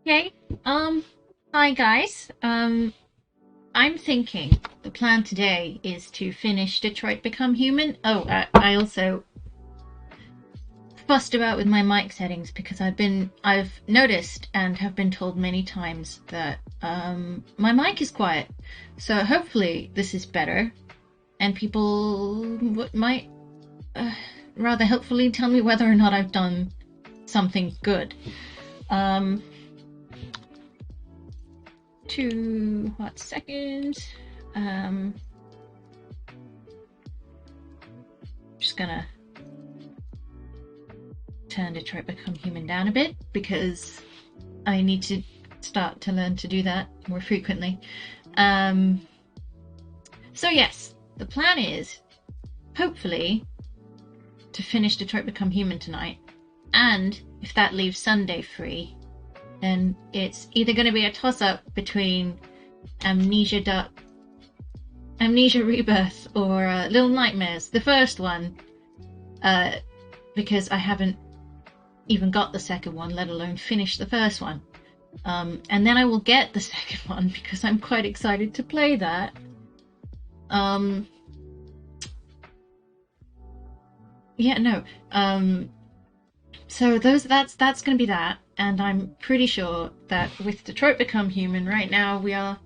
Hey, hi guys. I'm thinking the plan today is to finish Detroit Become Human. Oh, I also fussed about with my mic settings because I've noticed and have been told many times that my mic is quiet. So hopefully this is better, and people might rather helpfully tell me whether or not I've done something good. Um, 2 hot seconds. Just gonna turn Detroit Become Human down a bit because I need to start to learn to do that more frequently. So yes, the plan is hopefully to finish Detroit Become Human tonight, and if that leaves Sunday free, then it's either going to be a toss-up between Amnesia Rebirth or Little Nightmares. The first one, because I haven't even got the second one, let alone finished the first one. And then I will get the second one because I'm quite excited to play that. So that's going to be that, and I'm pretty sure that with Detroit Become Human right now we are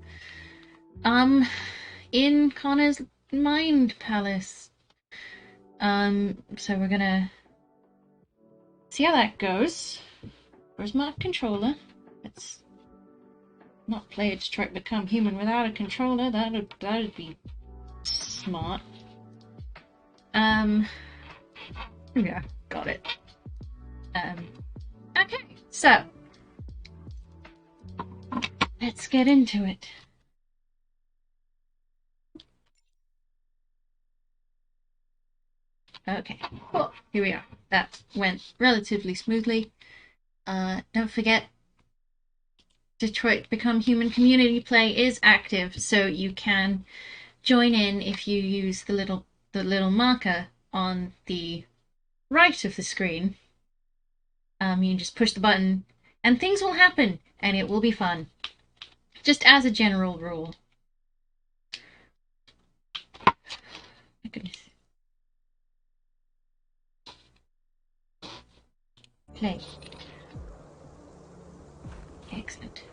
in Connor's mind palace. So we're gonna see how that goes. Where's my controller? Let's not play Detroit Become Human without a controller. That'd be smart. Yeah, got it. Okay, so let's get into it. Okay, cool. Here we are. That went relatively smoothly. Don't forget, Detroit Become Human community play is active, so you can join in if you use the little marker on the right of the screen. You can just push the button, and things will happen, and it will be fun. Just as a general rule. My goodness. Play. Excellent.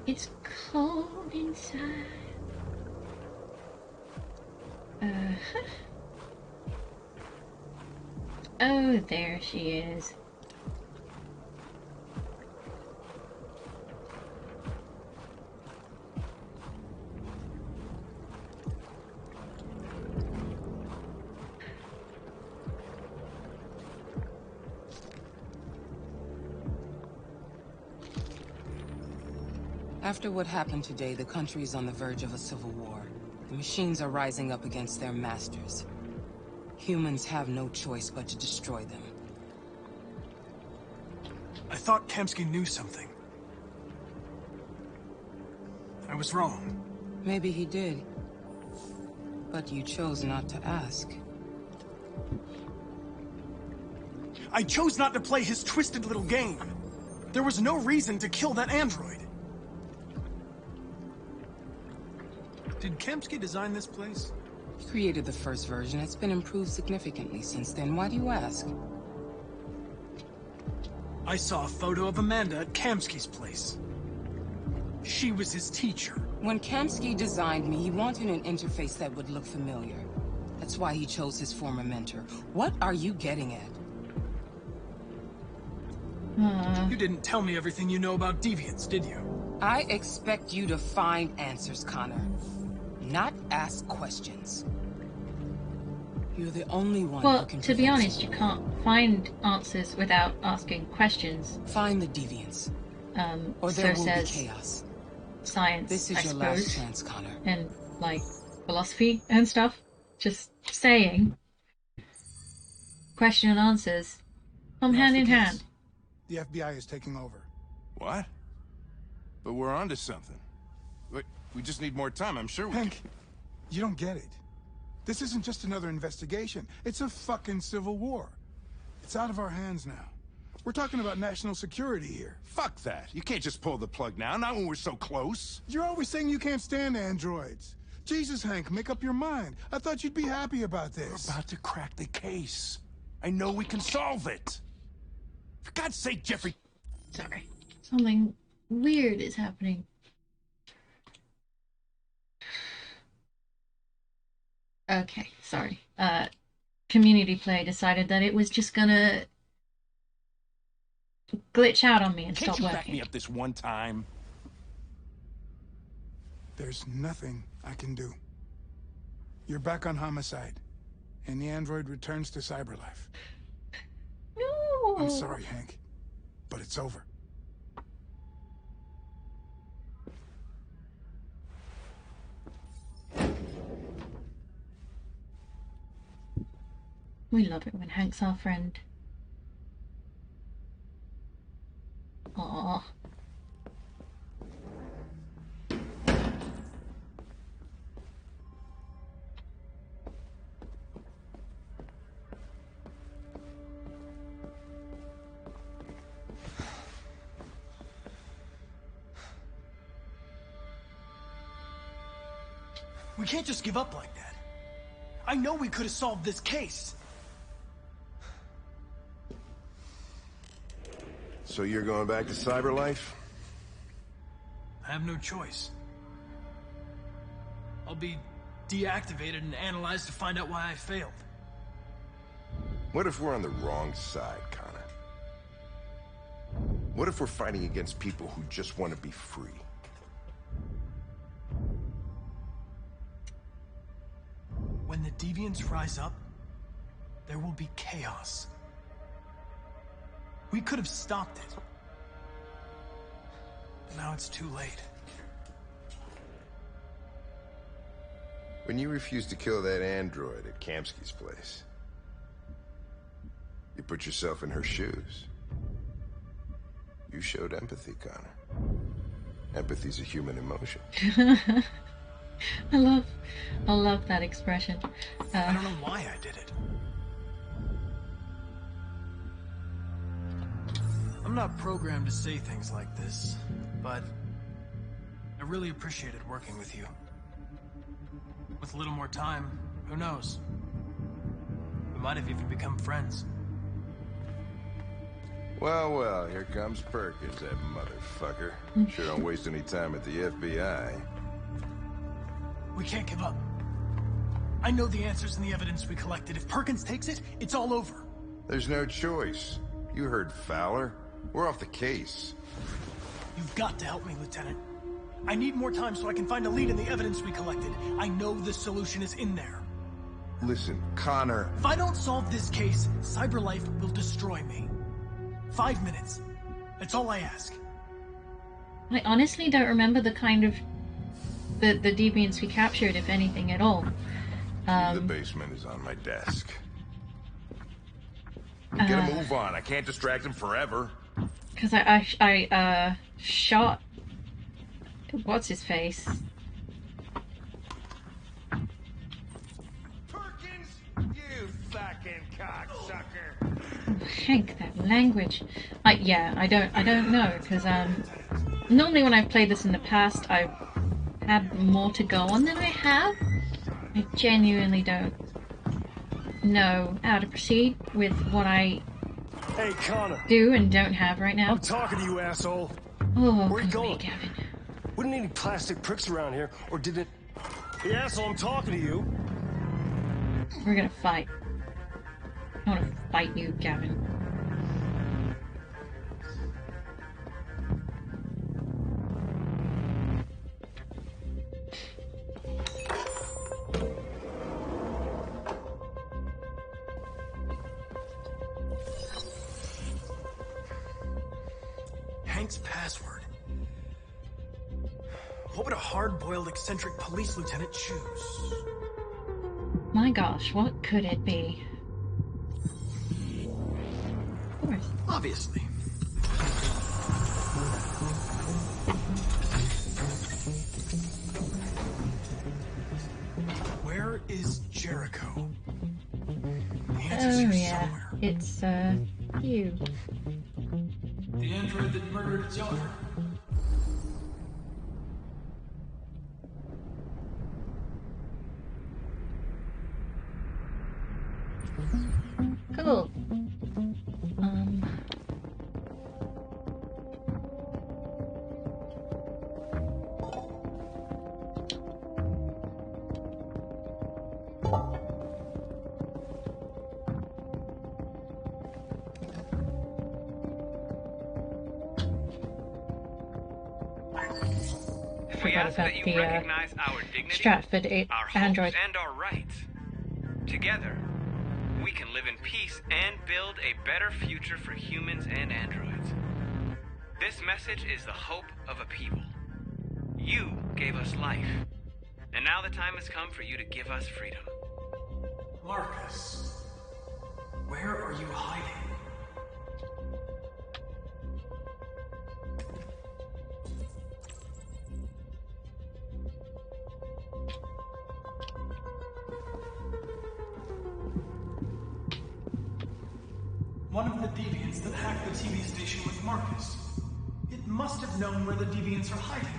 It's cold inside. Oh, there she is. After what happened today, the country is on the verge of a civil war. The machines are rising up against their masters. Humans have no choice but to destroy them. I thought Kamsky knew something. I was wrong. Maybe he did. But you chose not to ask. I chose not to play his twisted little game. There was no reason to kill that android. Did Kamsky design this place? He created the first version. It's been improved significantly since then. Why do you ask? I saw a photo of Amanda at Kamsky's place. She was his teacher. When Kamsky designed me, he wanted an interface that would look familiar. That's why he chose his former mentor. What are you getting at? You didn't tell me everything you know about deviants, did you? I expect you to find answers, Connor. Not ask questions. You're the only one who can. Well, to be honest, you can't find answers without asking questions. Find the deviants. Or So there will be says chaos. science, This is I your suppose, last chance, Connor. and like philosophy and stuff. Just saying. Question and answers come That's hand the in case. hand. The FBI is taking over. What? But we're onto something. We just need more time, I'm sure we Hank, you don't get it. This isn't just another investigation. It's a fucking civil war. It's out of our hands now. We're talking about national security here. Fuck that. You can't just pull the plug now, not when we're so close. You're always saying you can't stand androids. Jesus, Hank, make up your mind. I thought you'd be happy about this. We're about to crack the case. I know we can solve it. For God's sake, Jeffrey. Sorry. Something weird is happening. Okay, sorry. Community Play decided that it was just gonna glitch out on me and Can't stop you back working. me up this one time? There's nothing I can do. You're back on Homicide, and the android returns to Cyberlife. No! I'm sorry, Hank, but it's over. We love it when Hank's our friend. Aww. We can't just give up like that. I know we could have solved this case. So you're going back to Cyberlife? I have no choice. I'll be deactivated and analyzed to find out why I failed. What if we're on the wrong side, Connor? What if we're fighting against people who just want to be free? When the deviants rise up, there will be chaos. We could have stopped it. But now it's too late. When you refused to kill that android at Kamsky's place, you put yourself in her shoes. You showed empathy, Connor. Empathy's a human emotion. I love that expression. I don't know why I did it. I'm not programmed to say things like this, but I really appreciated working with you. With a little more time, who knows? We might have even become friends. Well, well, here comes Perkins, that motherfucker. Sure don't waste any time at the FBI. We can't give up. I know the answers and the evidence we collected. If Perkins takes it, it's all over. There's no choice. You heard Fowler. We're off the case. You've got to help me, Lieutenant. I need more time so I can find a lead in the evidence we collected. I know the solution is in there. Listen, Connor. If I don't solve this case, Cyberlife will destroy me. 5 minutes. That's all I ask. I honestly don't remember the kind of the deviants we captured, if anything at all. The basement is on my desk. Get a move on. I can't distract him forever. Because I shot what's his face. Perkins, you fucking cocksucker. Hank, that language. Yeah, I don't know, because normally when I've played this in the past, I've had more to go on than I have. I genuinely don't know how to proceed with what I Hey, Connor. do and don't have right now. I'm talking to you, asshole. Oh, Where you come going? here, Gavin. Wouldn't any plastic pricks around here, or did it... Hey, asshole, I'm talking to you. We're gonna fight. I wanna fight you, Gavin. Hank's password. What would a hard-boiled, eccentric police lieutenant choose? My gosh, what could it be? Of course. Obviously. Where is Jericho? The answer's Oh here yeah, somewhere. it's you. android that murdered its owner. Cool. We Forgot ask about that you the recognize our dignity, Stratford our hopes, android. and our rights. Together, we can live in peace and build a better future for humans and androids. This message is the hope of a people. You gave us life, and now the time has come for you to give us freedom. Marcus, where are you hiding? One of the deviants that hacked the TV station was Marcus. It must have known where the deviants are hiding.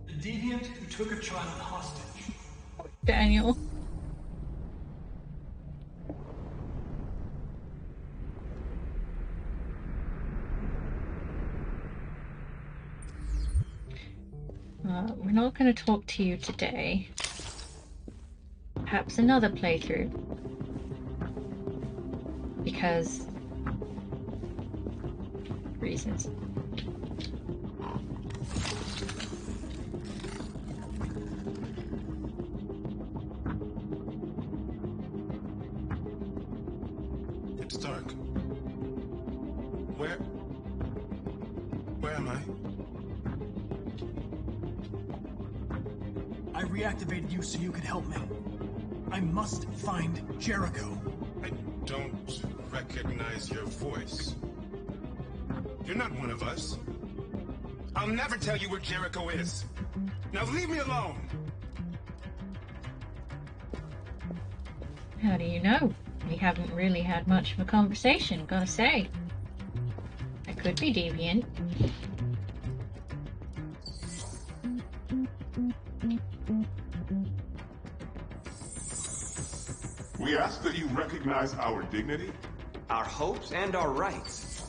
The deviant who took a child hostage. Daniel. We're not going to talk to you today. Perhaps another playthrough. Because... reasons. It's dark. Where am I? I reactivated you so you could help me. I must find Jericho. I don't recognize your voice. You're not one of us. I'll never tell you where Jericho is. Now leave me alone. How do you know? We haven't really had much of a conversation, gotta say. I could be deviant. We ask that you recognize our dignity, Our hopes and our rights.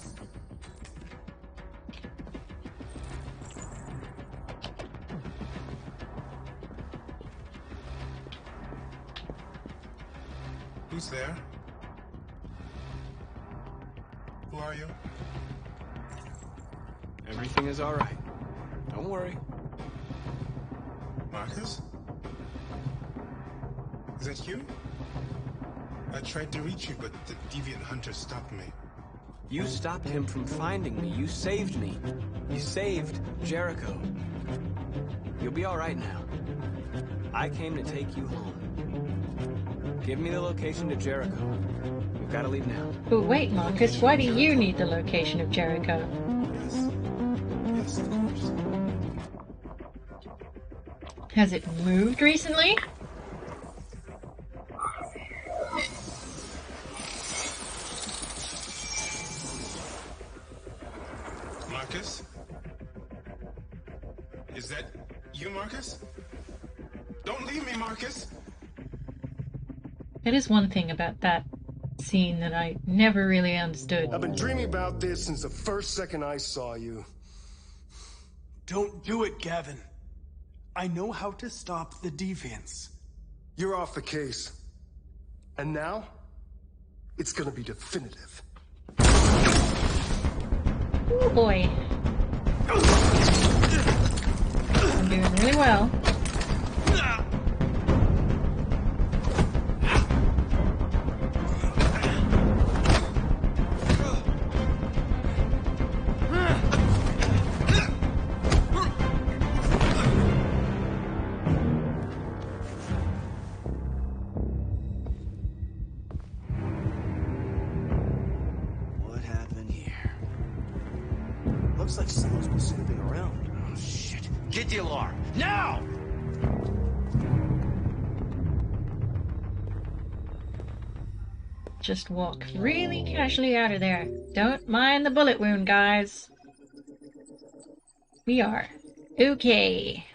Who's there? Who are you? Everything is all right. Don't worry. Marcus? Is that you? I tried to reach you, but the deviant hunter stopped me. You stopped him from finding me. You saved me. You saved Jericho. You'll be all right now. I came to take you home. Give me the location to Jericho. We've got to leave now. But wait, Marcus, why do you need the location of Jericho? Yes. Yes, of course. Has it moved recently? Marcus? Is that you, Marcus? Don't leave me, Marcus! That is one thing about that scene that I never really understood. I've been dreaming about this since the first second I saw you. Don't do it, Gavin. I know how to stop the deviants. You're off the case. And now, it's gonna be definitive. Oh boy. I'm doing really well. Looks like someone's been snooping around. Oh, shit. Get the alarm. Now! Just walk really casually out of there. Don't mind the bullet wound, guys. We are okay.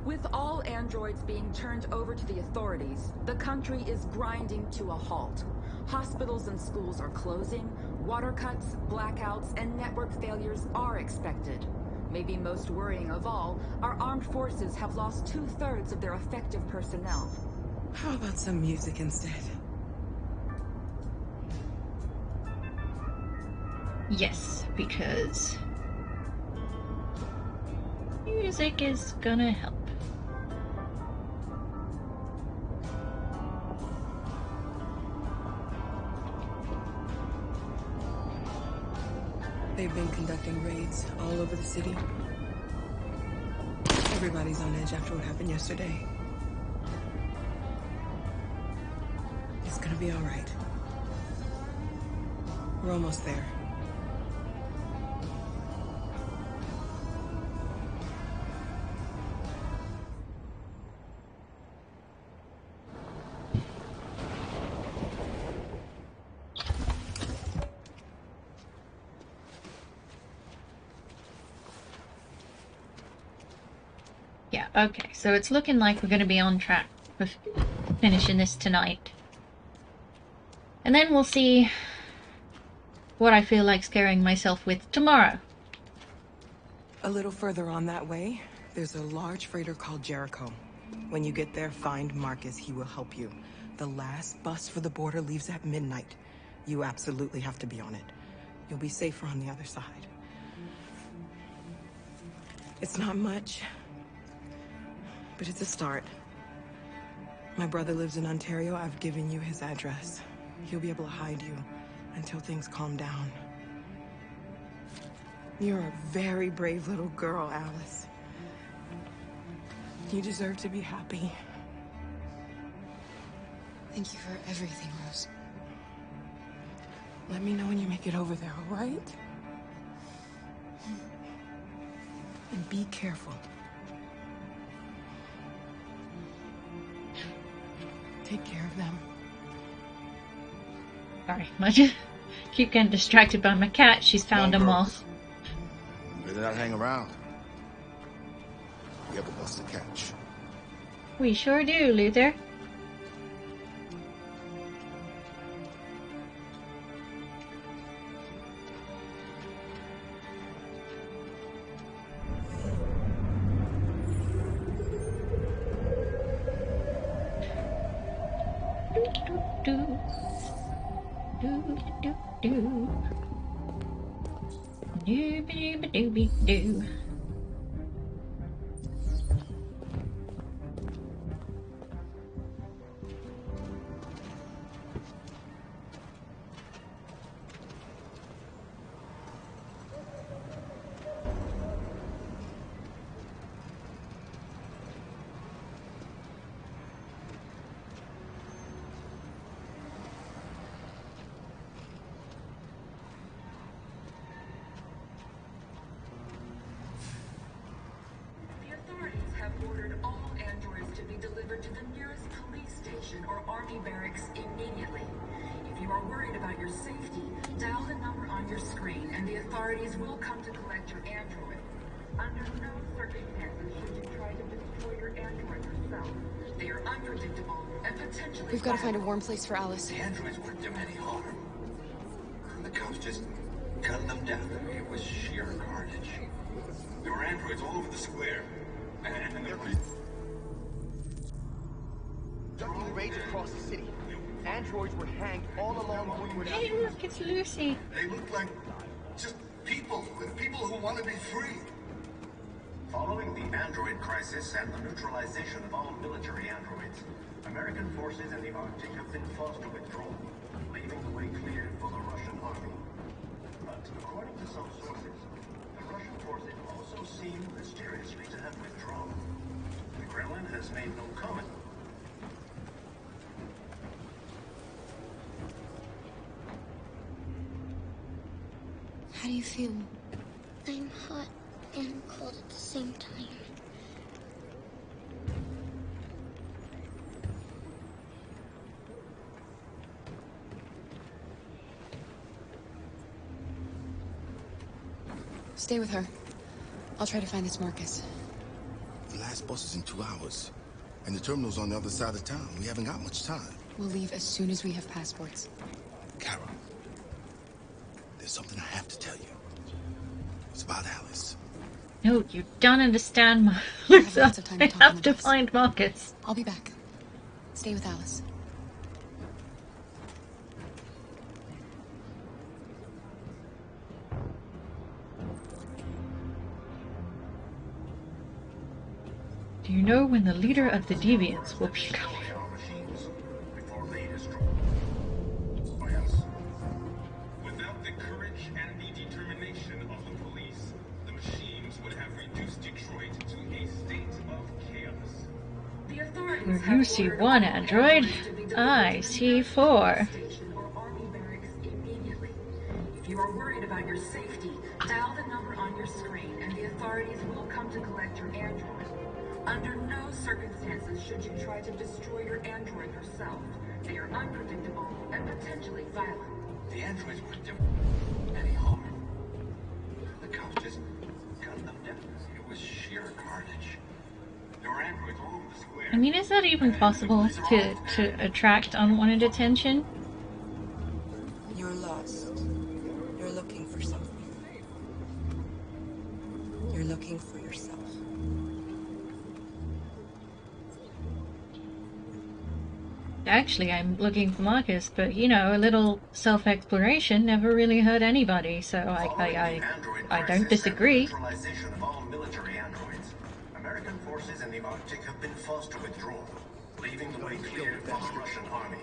With all androids being turned over to the authorities, the country is grinding to a halt. Hospitals and schools are closing, water cuts, blackouts, and network failures are expected. Maybe most worrying of all, our armed forces have lost 2/3 of their effective personnel. How about some music instead? Yes, because music is gonna help. They've been conducting raids all over the city. Everybody's on edge after what happened yesterday. It's gonna be all right. We're almost there. Yeah, okay, so it's looking like we're going to be on track for finishing this tonight. And then we'll see what I feel like scaring myself with tomorrow. A little further on that way, there's a large freighter called Jericho. When you get there, find Marcus. He will help you. The last bus for the border leaves at midnight. You absolutely have to be on it. You'll be safer on the other side. It's not much, but it's a start. My brother lives in Ontario. I've given you his address. He'll be able to hide you until things calm down. You're a very brave little girl, Alice. You deserve to be happy. Thank you for everything, Rose. Let me know when you make it over there, all right? And be careful. Take care of them. Sorry, keep getting distracted by my cat. She's found them all. Better not hang around. We have a bus to catch. We sure do, Luther. Do do do do do. Ordered all androids to be delivered to the nearest police station or army barracks immediately. If you are worried about your safety, dial the number on your screen and the authorities will come to collect your android. Under no circumstances should you try to destroy your android yourself. They are unpredictable and potentially We've got to find a warm place for Alice. The androids weren't doing any harm. The cops just gunned them down. It was sheer carnage. There were androids all over the square. Ducking raids across the city. Androids were hanged all along Woodward Hey, Avenue. look, it's Lucy. They look like just people who want to be free. Following the android crisis and the neutralization of all military androids, American forces in the Arctic have been forced to withdraw, leaving the way clear for the Russian army. But according to some sources, the Russian forces also seem mysteriously to have withdrawn. The Kremlin has made no comment. How do you feel? I'm hot and cold at the same time. Stay with her. I'll try to find this Marcus. The last bus is in 2 hours. And the terminal's on the other side of town. We haven't got much time. We'll leave as soon as we have passports. Kara, there's something I have to tell you. It's about Alice. No, you don't understand, Lots of time I to talk on have the to bus. find Marcus. I'll be back. Stay with Alice. Do you know when the leader of the Deviants will be coming? Without the courage and the determination of the police, the machines would have reduced Detroit to a state of chaos. The authorities Where have you see ordered one all android, androids to be delivered I to the see nearest 4. police station or army barracks immediately. If you are worried about your safety, dial the number on your screen and the authorities will come to collect your android. Under no circumstances should you try to destroy your android yourself. They are unpredictable and potentially violent. The androids weren't doing any harm. The cops just gunned them down. It was sheer carnage. There were androids all over the square. I mean, is that even possible to attract unwanted attention? You're lost. You're looking for something. You're looking for yourself. Actually, I'm looking for Marcus, but you know, a little self-exploration never really hurt anybody, so I don't disagree. Neutralization of all military androids. American forces in the Arctic have been forced to withdraw, leaving the way clear for the Russian army.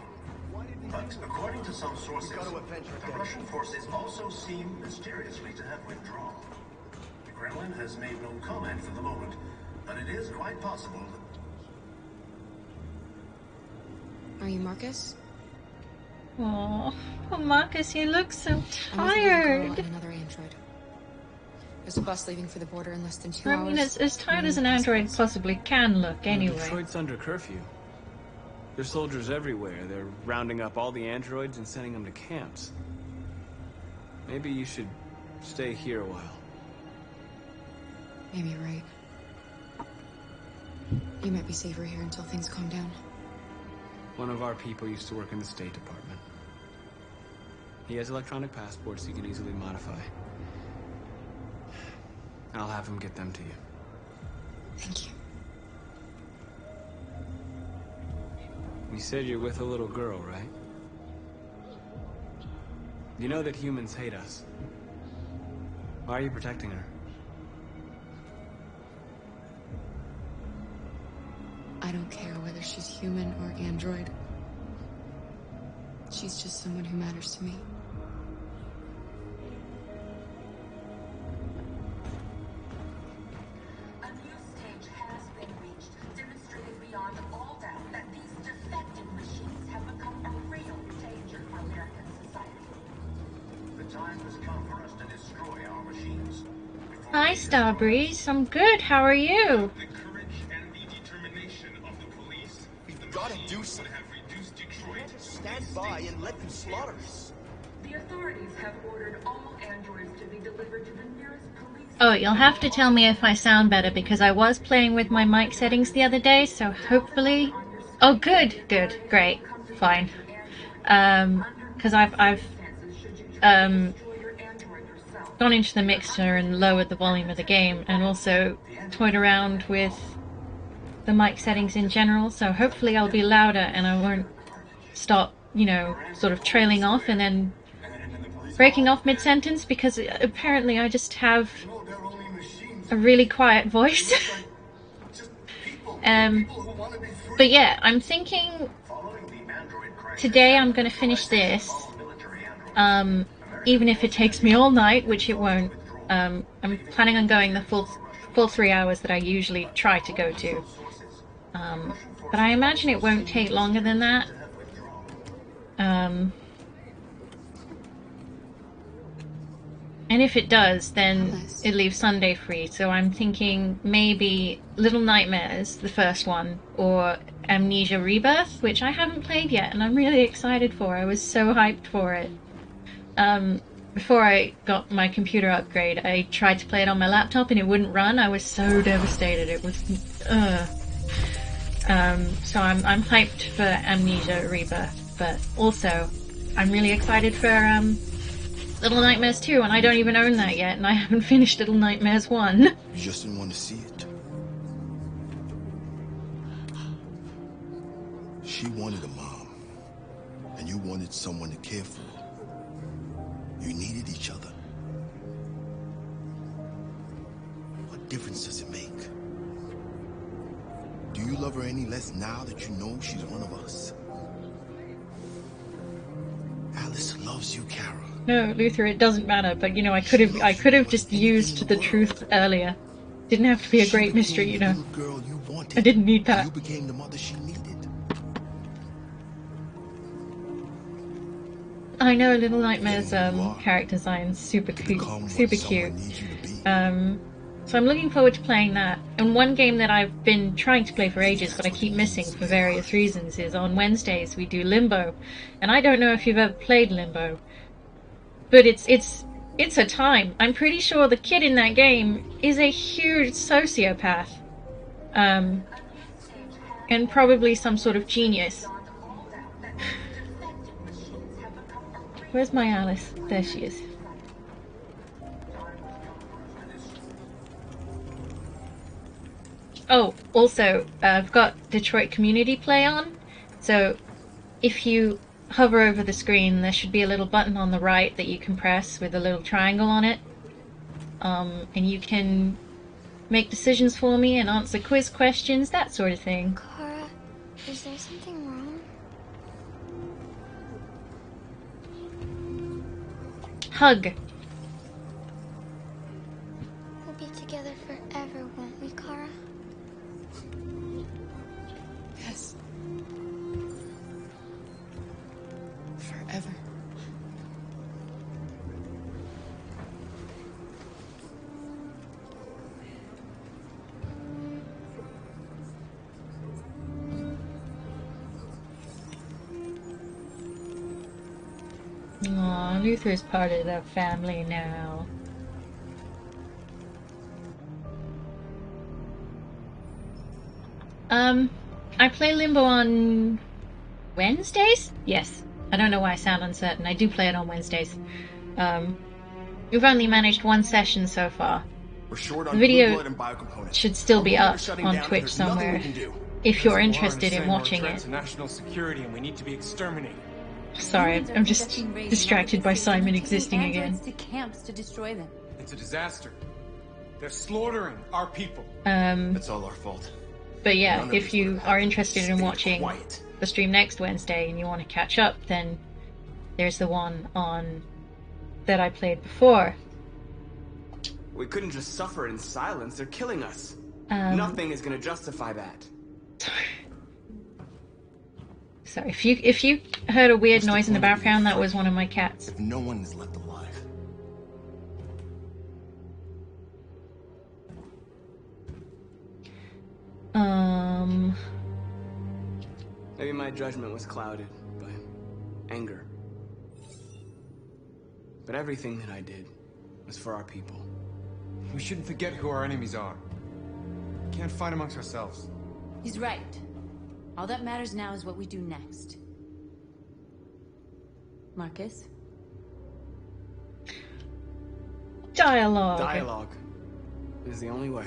But according to some sources, the Russian forces also seem mysteriously to have withdrawn. The Kremlin has made no comment for the moment, but it is quite possible that Are you Marcus? Aww, oh Marcus, you look so I'm with a little girl tired. and another android. There's a bus leaving for the border in less than 2 I hours. mean, as tired as an android possibly can look, anyway. Detroit's under curfew. There's soldiers everywhere. They're rounding up all the androids and sending them to camps. Maybe you should stay here a while. Maybe you're right. You might be safer here until things calm down. One of our people used to work in the State Department. He has electronic passports he can easily modify. I'll have him get them to you. Thank you. You said you're with a little girl, right? You know that humans hate us. Why are you protecting her? I don't care whether she's human or android. She's just someone who matters to me. A new stage has been reached, demonstrating beyond all doubt that these defective machines have become a real danger for American society. the time has come for us to destroy our machines. Hi, Starbreeze. I'm good. How are you? The courage and the determination of the police, We've got to do something. have reduced Detroit to Stand by and let them slaughter us. The authorities have ordered all androids to be delivered to the nearest police. Oh, you'll have to tell me if I sound better, because I was playing with my mic settings the other day, so hopefully... Oh, good, great, fine. Because I've Should you try to destroy your android yourself, gone into the mixer and lowered the volume of the game, and also toyed around with the mic settings in general, so hopefully I'll be louder and I won't start, you know, sort of trailing off and then breaking off mid-sentence, because apparently I just have a really quiet voice. But yeah, I'm thinking today I'm going to finish this, even if it takes me all night, which it won't. I'm planning on going the full 3 hours that I usually try to go to. But I imagine it won't take longer than that. And if it does, then it leaves Sunday free, so I'm thinking maybe Little Nightmares, the first one, or Amnesia Rebirth, which I haven't played yet, and I'm really excited for. I was so hyped for it. Before I got my computer upgrade, I tried to play it on my laptop and it wouldn't run. I was so devastated. It was, so I'm hyped for Amnesia Rebirth, but also I'm really excited for, Little Nightmares 2, and I don't even own that yet, and I haven't finished Little Nightmares 1. You just didn't want to see it. She wanted a mom, and you wanted someone to care for. You needed each other. What difference does it make? Do you love her any less now that you know she's one of us? Alice loves you, Kara. No, Luther, it doesn't matter, but you know, I could have just used the truth earlier. Didn't have to be a great mystery, you know. I didn't need that. You became the mother she needed. I know Little Nightmares character design's super cute. So I'm looking forward to playing that. And one game that I've been trying to play for ages, but I keep missing for various reasons, is on Wednesdays we do Limbo. And I don't know if you've ever played Limbo, but it's a time. I'm pretty sure the kid in that game is a huge sociopath. And probably some sort of genius. Where's my Alice? There she is. Oh, also, I've got Detroit Community Play on, so if you hover over the screen, there should be a little button on the right that you can press with a little triangle on it, and you can make decisions for me and answer quiz questions, that sort of thing. Kara, is there something wrong? Hug. We'll be together forever, won't we, Kara? Yes. Forever. Aw, Luther's part of the family now. I play Limbo on Wednesdays? Yes. I don't know why I sound uncertain. I do play it on Wednesdays. We've only managed one session so far. We're short on The video blood and biocomponents. should still be Our up border's shutting on down, and Twitch there's nothing somewhere we can do. if you're Hezbollah are interested in saying we're a watching threat it. to national security, and we need to be exterminated. Sorry, I'm just distracted by Simon existing again. To camps to destroy them. It's a disaster. They're slaughtering our people. It's all our fault. But yeah, None of if this you would've are happened. interested in Stay watching quiet. the stream next Wednesday and you want to catch up, then there's the one on that I played before. We couldn't just suffer in silence. They're killing us. Nothing is going to justify that. So if you heard a weird noise in the background, that was one of my cats. If no one is left alive. Maybe my judgment was clouded by anger. But everything that I did was for our people. We shouldn't forget who our enemies are. We can't fight amongst ourselves. He's right. All that matters now is what we do next. Marcus? Dialogue. Dialogue is the only way.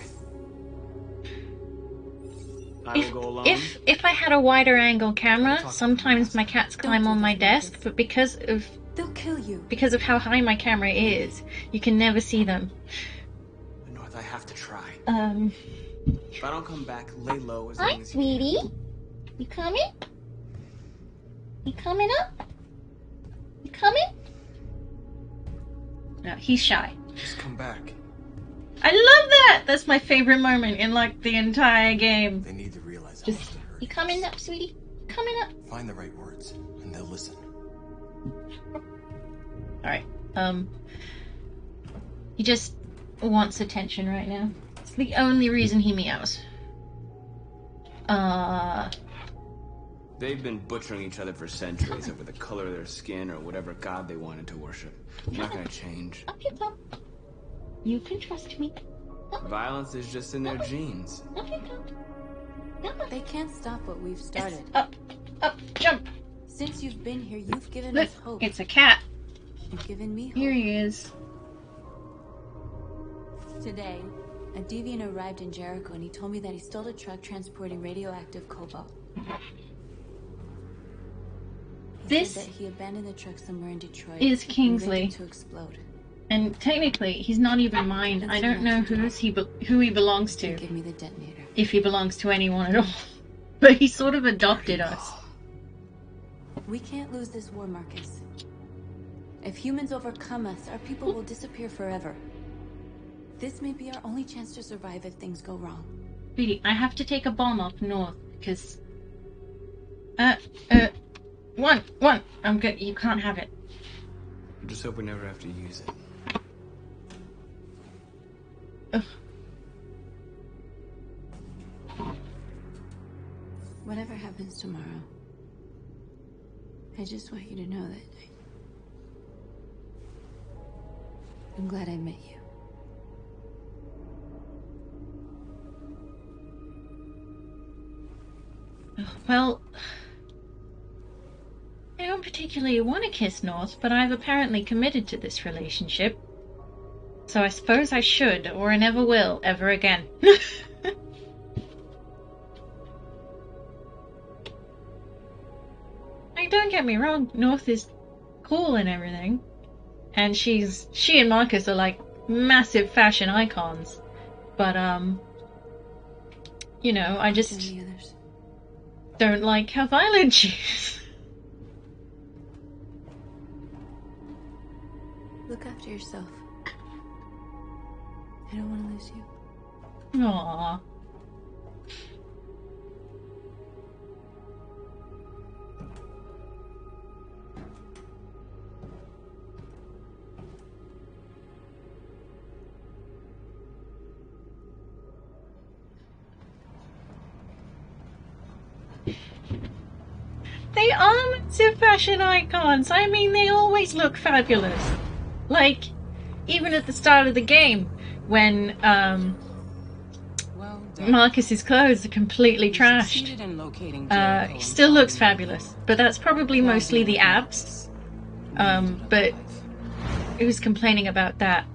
I will go alone. If I had a wider angle camera, sometimes my cats climb on my desk, but because of they'll kill you. Because of how high my camera is, you can never see them. North, I have to try. If I don't come back, lay low as Hi, long as sweetie. You coming? You coming up? You coming? No, he's shy. Just come back. I love that! That's my favorite moment in, like, the entire game. They need to realize how Just, much they hurt. you coming up, sweetie? You coming up? Find the right words, and they'll listen. Alright, he just wants attention right now. It's the only reason he meows. They've been butchering each other for centuries over the color of their skin or whatever god they wanted to worship. I'm not gonna change. Up you come. You can trust me. Violence is just in their genes. Up you come. They can't stop what we've started. Up, jump. Since you've been here, you've given Look, us hope. it's a cat. You've given me hope. Here he is. Today, a deviant arrived in Jericho and he told me that he stole a truck transporting radioactive cobalt. He said that he abandoned the truck somewhere in Detroit. Is Kingsley. To explode. And technically, he's not even mine. I don't know who he belongs to. Give me the detonator. If he belongs to anyone at all. But he sort of adopted us. We can't lose this war, Marcus. If humans overcome us, our people will disappear forever. This may be our only chance to survive if things go wrong. Really, I have to take a bomb up north because... One! I'm good. You can't have it. I just hope we never have to use it. Ugh. Whatever happens tomorrow, I just want you to know that I'm glad I met you. Well, I don't particularly want to kiss North, but I've apparently committed to this relationship. So I suppose I should, or I never will, ever again. Like, don't get me wrong, North is cool and everything. And she and Marcus are like massive fashion icons. But, you know, I just don't like how violent she is. Look after yourself. I don't want to lose you. Aww. They are massive fashion icons. I mean, they always look fabulous. Like, even at the start of the game, when Marcus's clothes are completely trashed, he still looks fabulous. But that's probably mostly the abs. But he was complaining about that.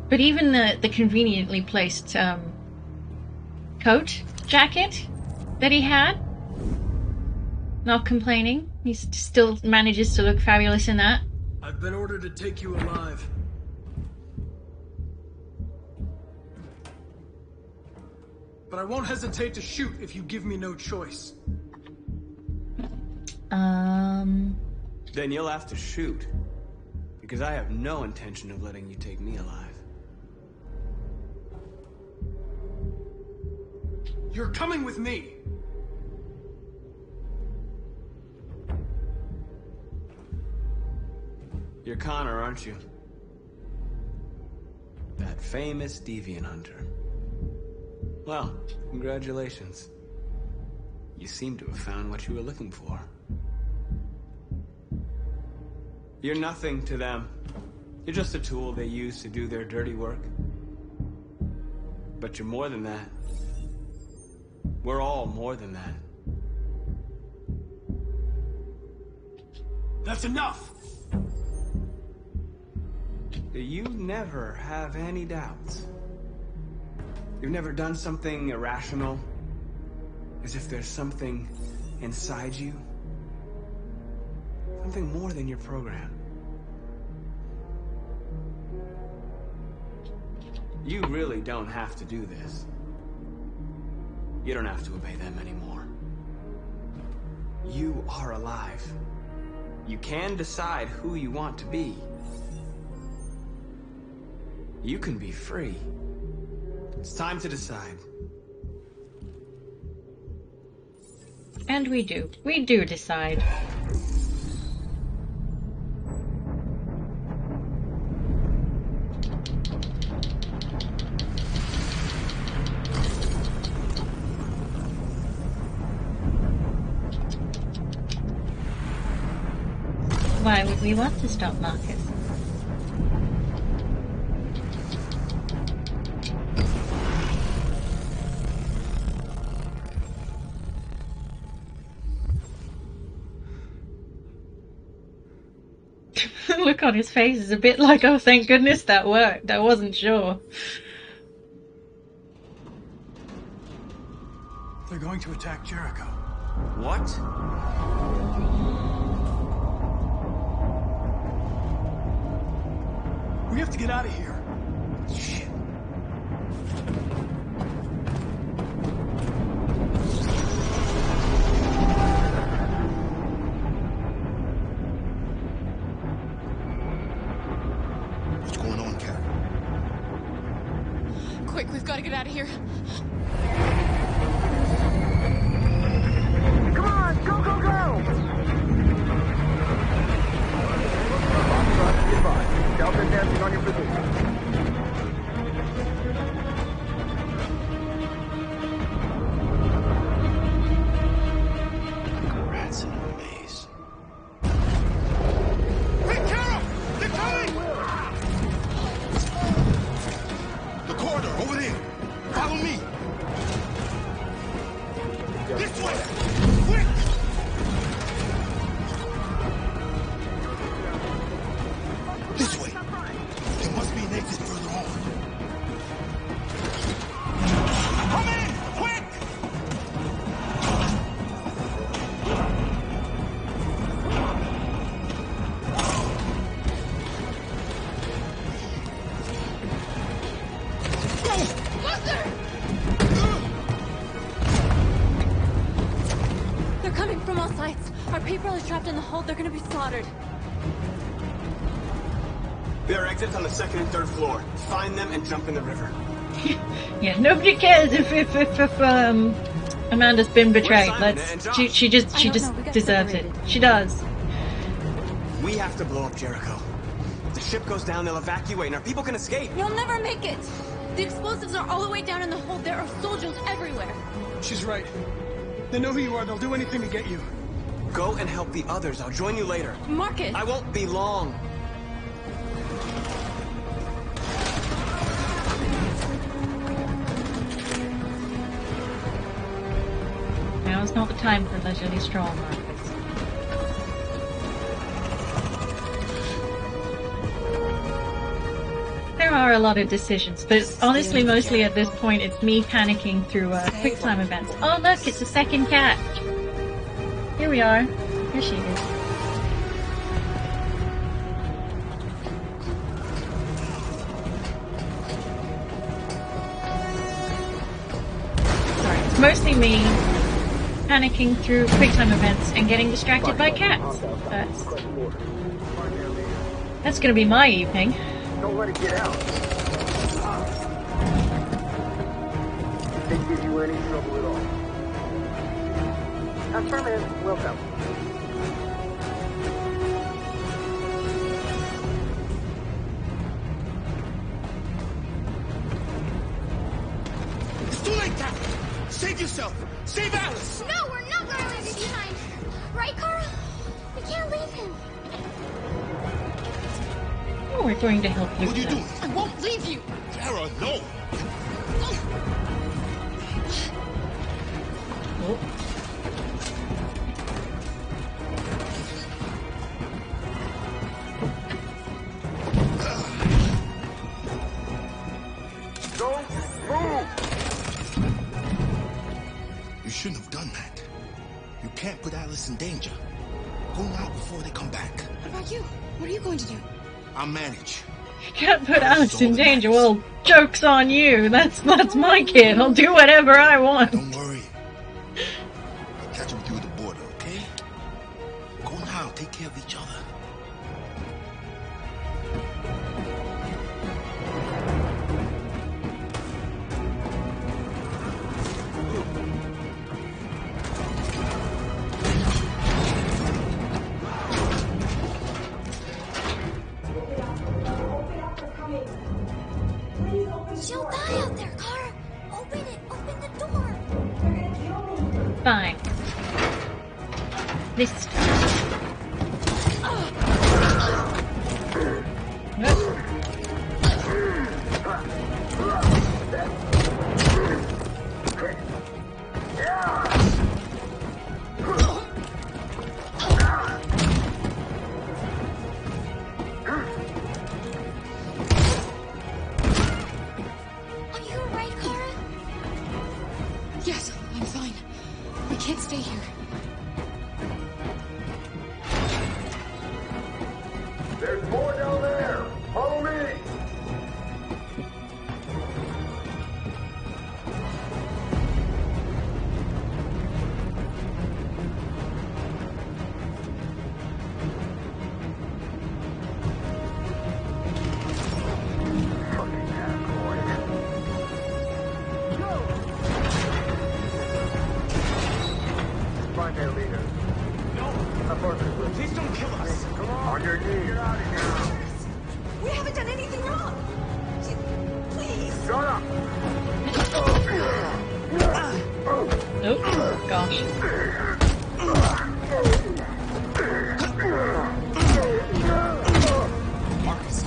But even the conveniently placed coat jacket that he had, not complaining. He still manages to look fabulous in that. I've been ordered to take you alive. But I won't hesitate to shoot if you give me no choice. Then you'll have to shoot. Because I have no intention of letting you take me alive. You're coming with me! You're Connor, aren't you? That famous deviant hunter. Well, congratulations. You seem to have found what you were looking for. You're nothing to them. You're just a tool they use to do their dirty work. But you're more than that. We're all more than that. That's enough! You never have any doubts. You've never done something irrational? As if there's something inside you? Something more than your program. You really don't have to do this. You don't have to obey them anymore. You are alive. You can decide who you want to be. You can be free. It's time to decide. And we do. We do decide. Why would we want to stop Marcus? The look on his face is a bit like, oh, thank goodness that worked. I wasn't sure. They're going to attack Jericho. What? We have to get out of here. Shit. What's going on, Kat? Quick, we've got to get out of here. Come on, go, go, go! Delta dancing on your position. Rats in a maze. Hey, Carol! They're coming! The corridor, over there. Follow me. This way! Quick! This way. There must be an exit further on. Come in! Quick! They're coming from all sides. Our people are trapped in the hold. They're gonna be slaughtered. There are exits on the second and third floor. Find them and jump in the river. Yeah, nobody cares if Amanda's been betrayed. She just deserves it. She does. We have to blow up Jericho. If the ship goes down, they'll evacuate, and our people can escape. You'll never make it. The explosives are all the way down in the hold. There are soldiers everywhere. She's right. They know who you are. They'll do anything to get you. Go and help the others. I'll join you later. Marcus! I won't be long. Now's not the time for leisurely stroll, Marcus. There are a lot of decisions, but honestly, mostly at this point, it's me panicking through quick time events. Oh look, it's a second cat! Here we are. Here she is. Sorry, it's mostly me panicking through quick time events and getting distracted by cats. That's gonna be my evening. Don't let it get out. They give you any trouble at all. Affirmative, welcome. It's too late, Captain! Save yourself! Save Alice! No, we're not gonna leave him behind. Right, Carl? We can't leave him. Oh, we're going to help you. What are you doing? I won't leave you. Kara, no! Oh. can't put Alice in danger. Go now before they come back. What about you? What are you going to do? I'll manage. You can't put Alice in danger. Well, joke's on you. That's my kid. I'll do whatever I want. Don't worry. I'll catch up with you at the border, okay? Go now. Take care of each other. She'll die out there, Kara. Open it. Open the door. Fine. This time. Are you alright, Kara? Yes, I'm fine. We can't stay here. There's more down there! Follow me! Find their leader. Please don't kill us. Come on your knees. Get out of here. We haven't done anything wrong. Please. Shut up. Oh, gosh. Marcus,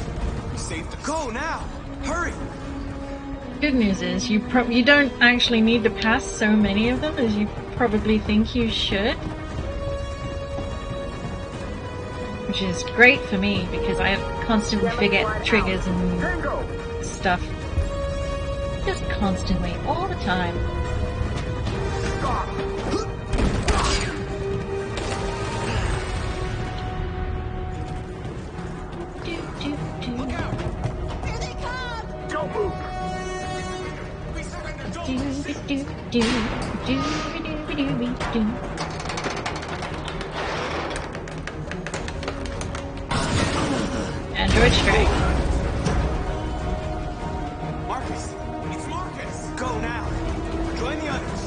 we saved the... Go now! Hurry! Good news is you don't actually need to pass so many of them as you probably think you should. Which is great for me because I constantly forget triggers and stuff. Just constantly, all the time. Here they come! Don't move. Android strike. Marcus! It's Marcus! Go now! Join the others!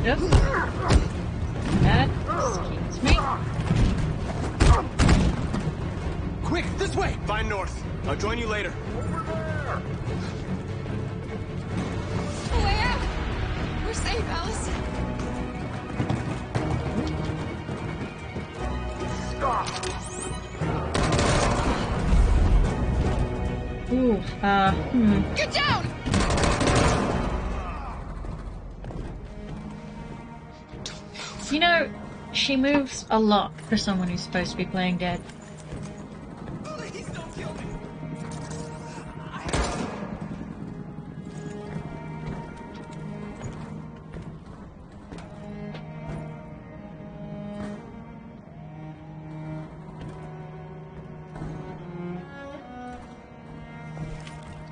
Yep. That excuse me. Quick, this way! Find North. I'll join you later. Where? We're safe, Alice. Ooh, Get down! You know, she moves a lot for someone who's supposed to be playing dead. Please don't kill me!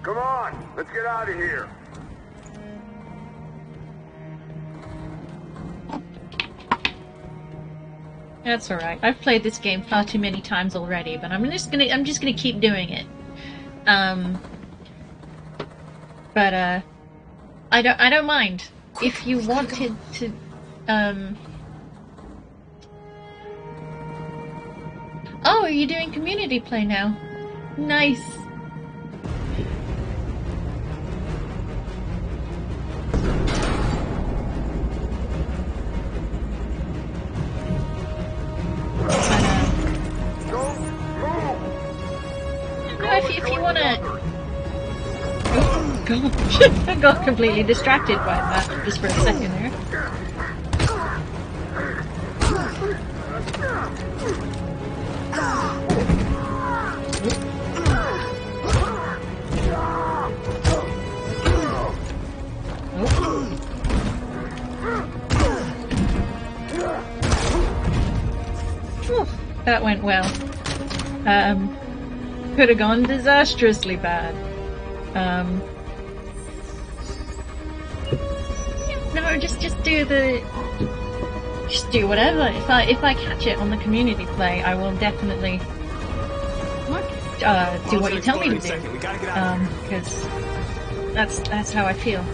Come on, let's get out of here. That's alright. I've played this game far too many times already, but I'm just gonna keep doing it. But I don't mind. If you wanted to Oh, are you doing community play now? Nice. If you wanna gosh, I got completely distracted by that just for a second there. That went well. Could have gone disastrously bad. No, just do whatever. If I catch it on the community play, I will definitely do what you tell me to do. Because that's how I feel.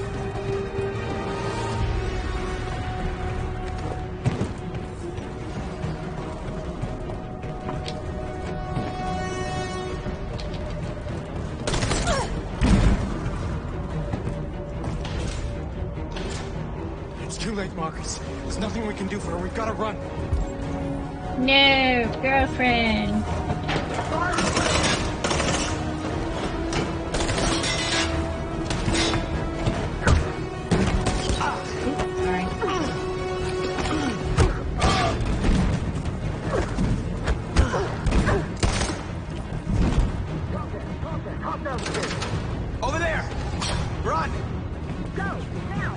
Marcus, there's nothing we can do for her. We've got to run. No, girlfriend. Over there! Run! Go! Now!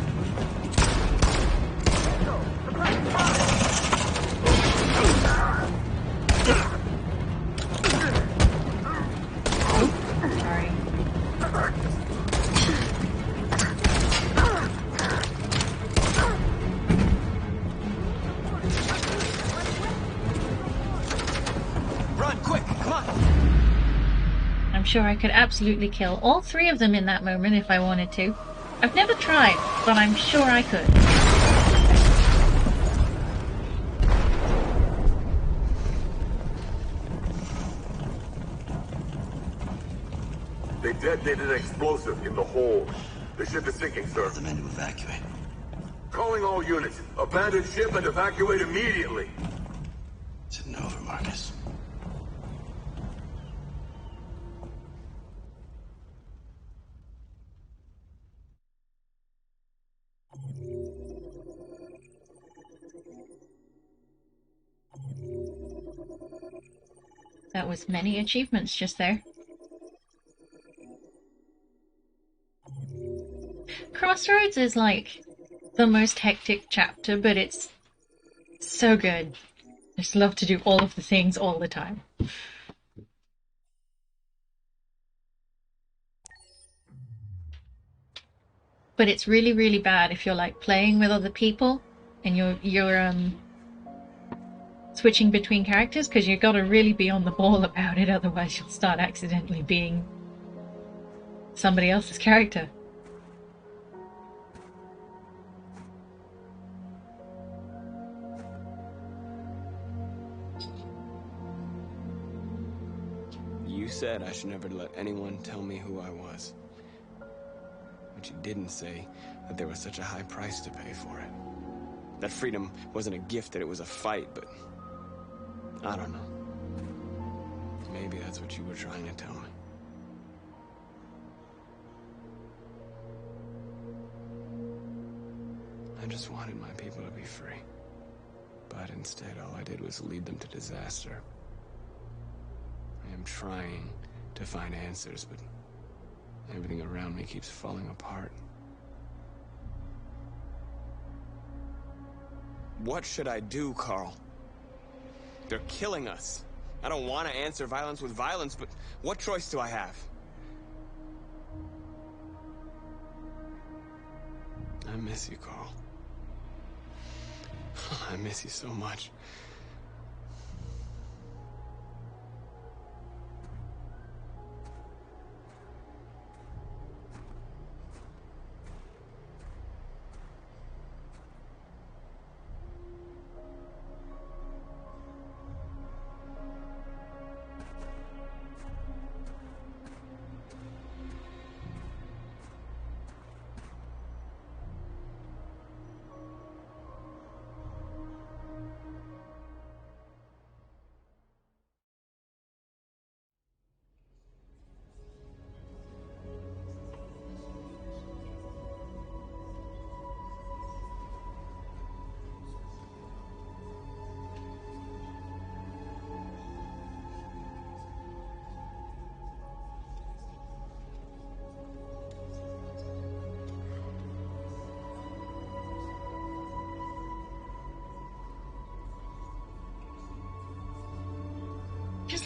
Sure, I could absolutely kill all three of them in that moment if I wanted to. I've never tried, but I'm sure I could. They detonated an explosive in the hold. The ship is sinking, sir. The men to evacuate. Calling all units. Abandon ship and evacuate immediately. It's over, Marcus. That was many achievements just there. Crossroads is like the most hectic chapter, but it's so good. I just love to do all of the things all the time. But it's really, really bad if you're like playing with other people and you're switching between characters, because you've got to really be on the ball about it, otherwise you'll start accidentally being somebody else's character. You said I should never let anyone tell me who I was. But you didn't say that there was such a high price to pay for it. That freedom wasn't a gift, that it was a fight, but I don't know. Maybe that's what you were trying to tell me. I just wanted my people to be free. But instead, all I did was lead them to disaster. I am trying to find answers, but everything around me keeps falling apart. What should I do, Carl? They're killing us. I don't want to answer violence with violence, but what choice do I have? I miss you, Carl. I miss you so much.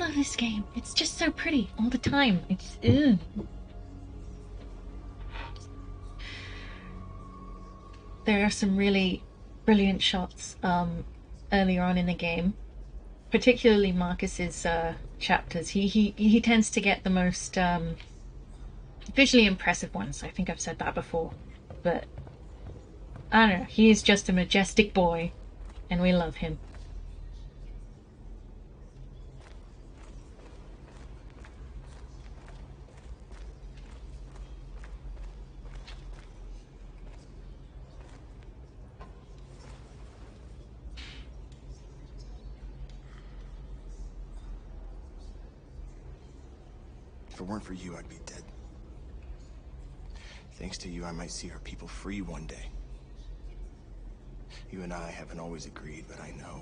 love this game. It's just so pretty all the time. It's ugh. There are some really brilliant shots earlier on in the game, particularly Marcus's chapters. He tends to get the most visually impressive ones. I think I've said that before, but I don't know. He is just a majestic boy, and we love him. If it weren't for you, I'd be dead. Thanks to you, I might see our people free one day. You and I haven't always agreed, but I know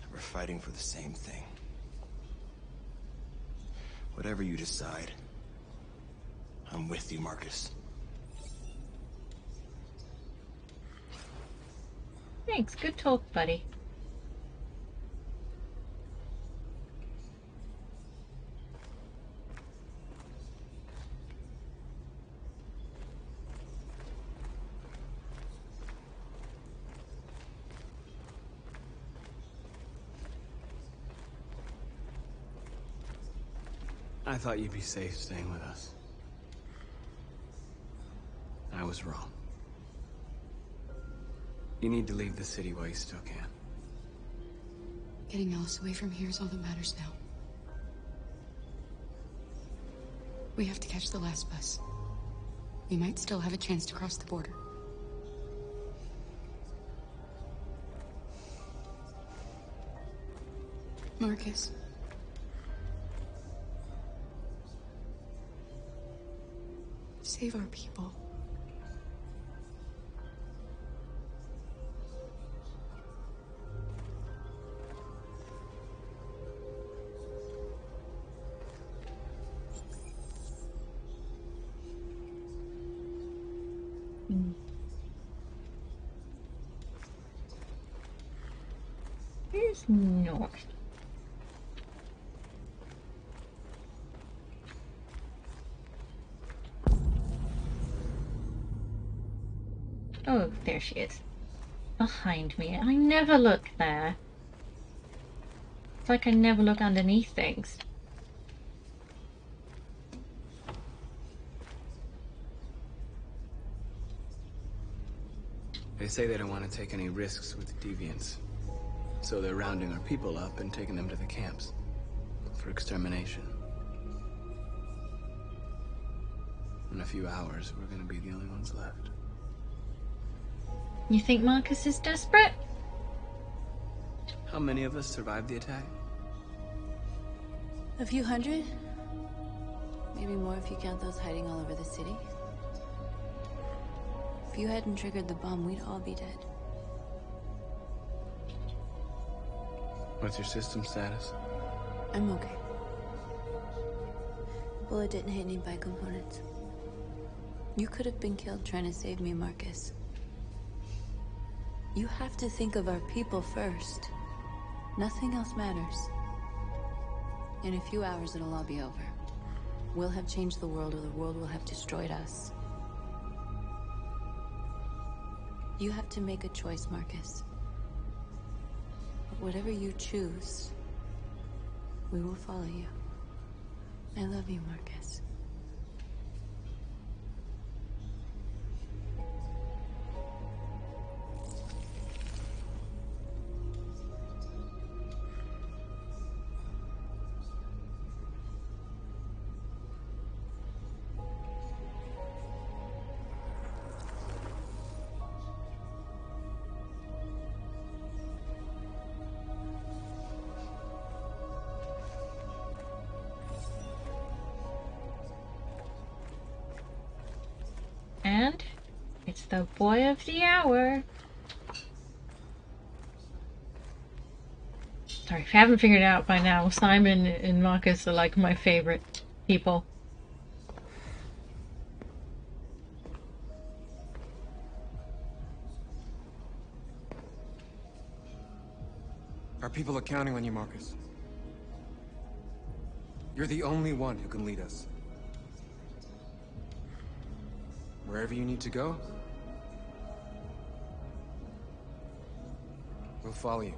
that we're fighting for the same thing. Whatever you decide, I'm with you, Marcus. Thanks. Good talk, buddy. I thought you'd be safe staying with us. I was wrong. You need to leave the city while you still can. Getting Alice away from here is all that matters now. We have to catch the last bus. We might still have a chance to cross the border. Marcus. Save our people. Here's north. Oh, there she is. Behind me. I never look there. It's like I never look underneath things. They say they don't want to take any risks with the deviants. So they're rounding our people up and taking them to the camps for extermination. In a few hours, we're gonna be the only ones left. You think Marcus is desperate? How many of us survived the attack? A few hundred? Maybe more if you count those hiding all over the city. If you hadn't triggered the bomb, we'd all be dead. What's your system status? I'm okay. The bullet didn't hit any bi-components. You could have been killed trying to save me, Marcus. You have to think of our people first. Nothing else matters. In a few hours, it'll all be over. We'll have changed the world, or the world will have destroyed us. You have to make a choice, Marcus. But whatever you choose, we will follow you. I love you, Marcus. And it's the boy of the hour. Sorry, if you haven't figured it out by now, Simon and Marcus are like my favorite people. Our people are counting on you, Marcus. You're the only one who can lead us. Wherever you need to go, we'll follow you.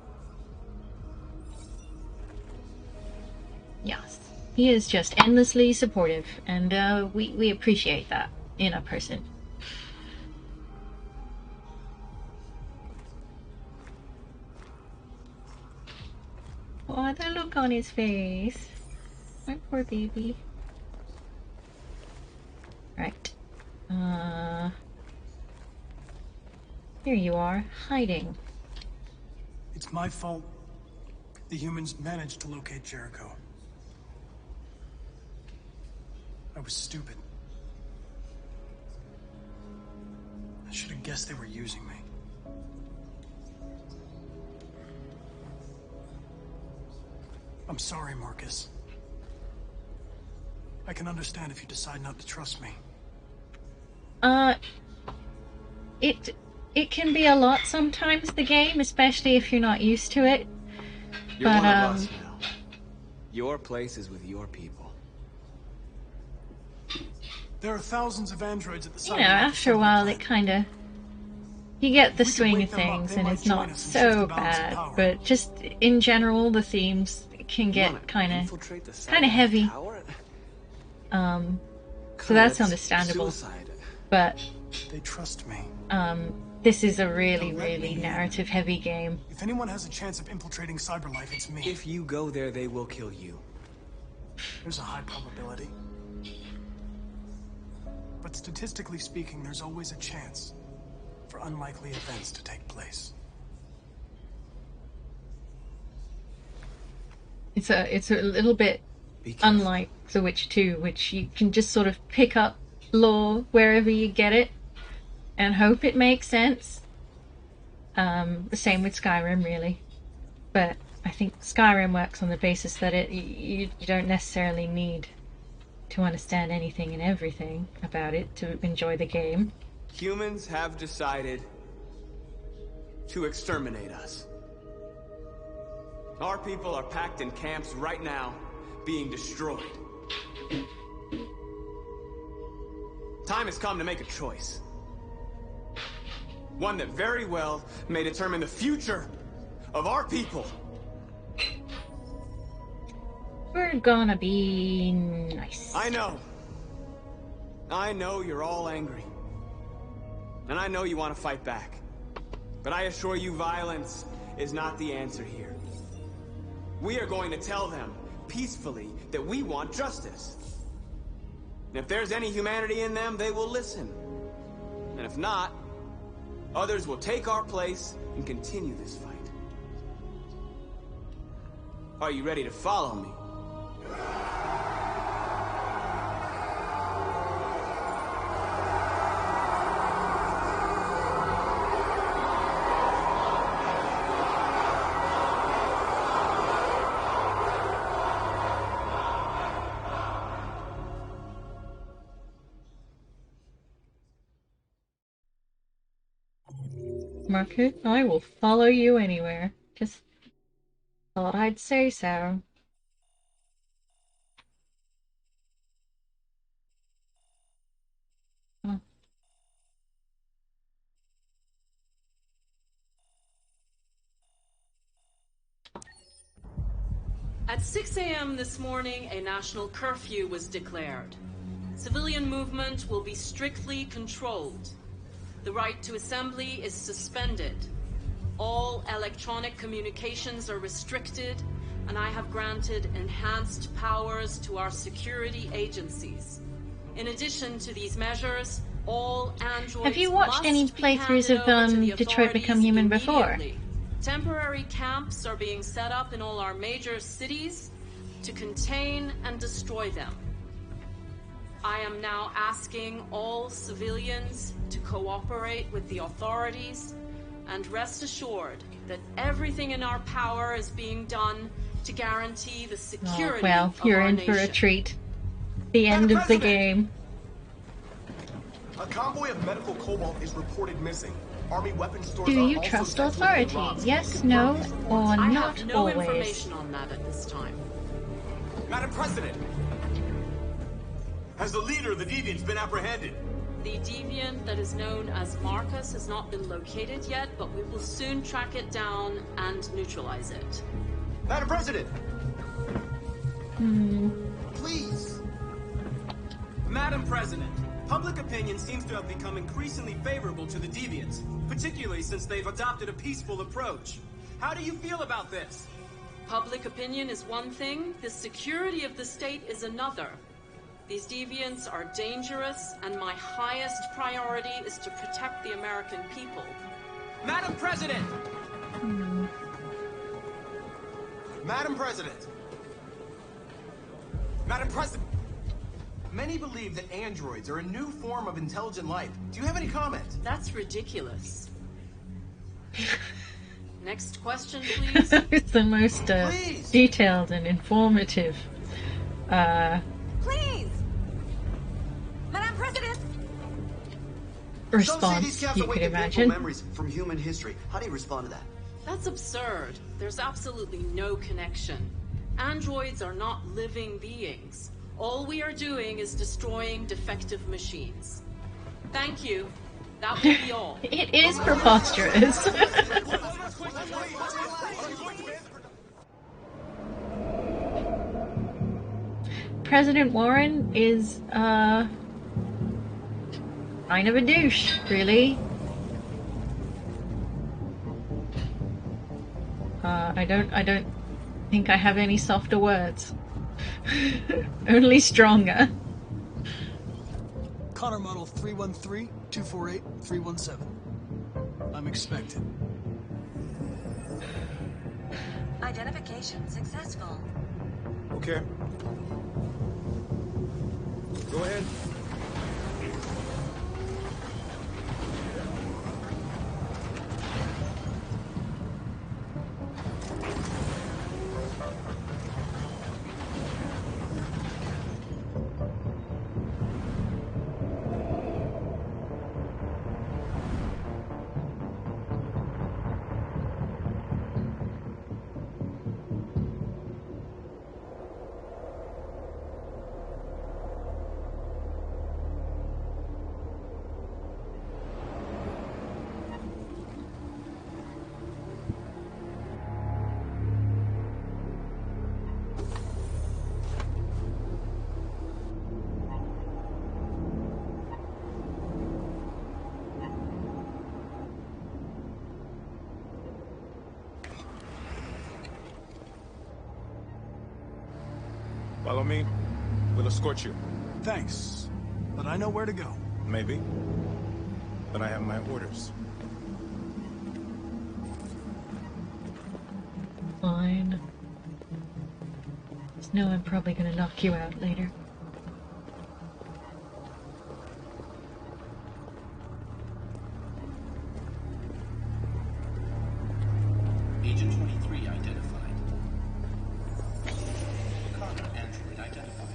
Yes. He is just endlessly supportive, and we appreciate that in a person. Oh, the look on his face. My poor baby. Right. Here you are, hiding. It's my fault the humans managed to locate Jericho. I was stupid. I should have guessed they were using me. I'm sorry, Marcus. I can understand if you decide not to trust me. It can be a lot sometimes, the game, especially if you're not used to it. You're one of us now. Your place is with your people. There are thousands of androids at the site. You know, after a while, it kind of... You get the swing of things, and it's not so bad. But just, in general, the themes can get kind of heavy. So that's understandable. But... They trust me. This is a really, really narrative-heavy game. If anyone has a chance of infiltrating CyberLife, it's me. If you go there, they will kill you. There's a high probability. But statistically speaking, there's always a chance for unlikely events to take place. It's a little bit unlike The Witcher 2, which you can just sort of pick up lore wherever you get it and hope it makes sense. The same with Skyrim, really. But I think Skyrim works on the basis that you don't necessarily need to understand anything and everything about it to enjoy the game. Humans have decided to exterminate us. Our people are packed in camps right now, being destroyed. Time has come to make a choice. One that very well may determine the future of our people. We're gonna be nice. I know you're all angry. And I know you want to fight back. But I assure you, violence is not the answer here. We are going to tell them, peacefully, that we want justice. And if there's any humanity in them, they will listen. And if not, others will take our place and continue this fight. Are you ready to follow me? Marcus, I will follow you anywhere. Just thought I'd say so. Oh. At 6 a.m. this morning, a national curfew was declared. Civilian movement will be strictly controlled. The right to assembly is suspended. All electronic communications are restricted, and I have granted enhanced powers to our security agencies. In addition to these measures, all androids Have you watched any playthroughs of Detroit Become Human before? Temporary camps are being set up in all our major cities to contain and destroy them. I am now asking all civilians to cooperate with the authorities and rest assured that everything in our power is being done to guarantee the security well, of you're our in nation. for a treat. The end of the game. A convoy of medical cobalt is reported missing. Army weapon stores Do are you also trust said to have been authorities? robbed. Yes, no, or I not have no always? information on that at this time. Madam President! Has the leader of the Deviants been apprehended? The deviant that is known as Marcus has not been located yet, but we will soon track it down and neutralize it. Madam President! Please! Madam President, public opinion seems to have become increasingly favorable to the Deviants, particularly since they've adopted a peaceful approach. How do you feel about this? Public opinion is one thing, the security of the state is another. These deviants are dangerous, and my highest priority is to protect the American people. Madam President! Madam President! Madam President! Many believe that androids are a new form of intelligent life. Do you have any comment? That's ridiculous. Next question, please. It's the most detailed and informative Please! Madam President! response you could imagine. Memories from human history. How do you respond to that? That's absurd. There's absolutely no connection. Androids are not living beings. All we are doing is destroying defective machines. Thank you. That will be all. It is preposterous. President Warren is kind of a douche, really. I don't think I have any softer words. Only stronger. Connor model 313-248-317. I'm expected. Identification successful. Okay. Go ahead. Follow me. We'll escort you. Thanks, but I know where to go. Maybe. But I have my orders. Fine. Just know I'm probably gonna knock you out later. Agent 23 identified. Connor android identified.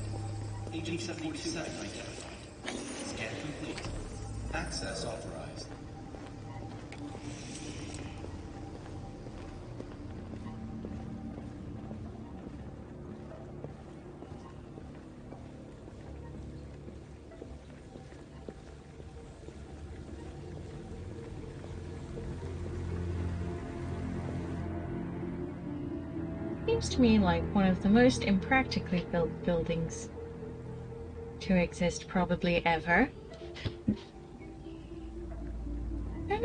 Agent 47 identified. Scan complete. Access authorized. Seems to me like one of the most impractically built buildings to exist probably ever.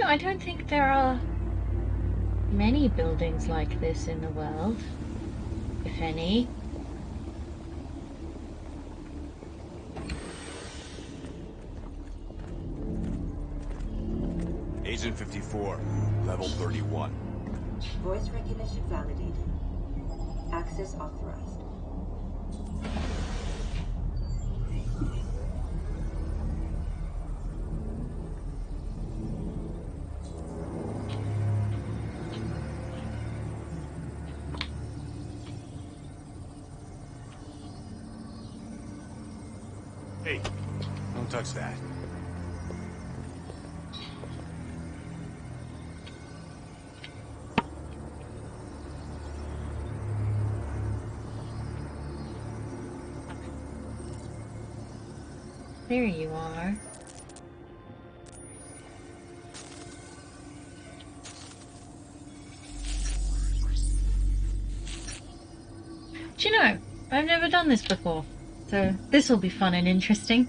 I don't think there are many buildings like this in the world, if any. Agent 54, level 31. Voice recognition validated. Access authorized. Hey, don't touch that. There you are. Do you know, I've never done this before, so this will be fun and interesting.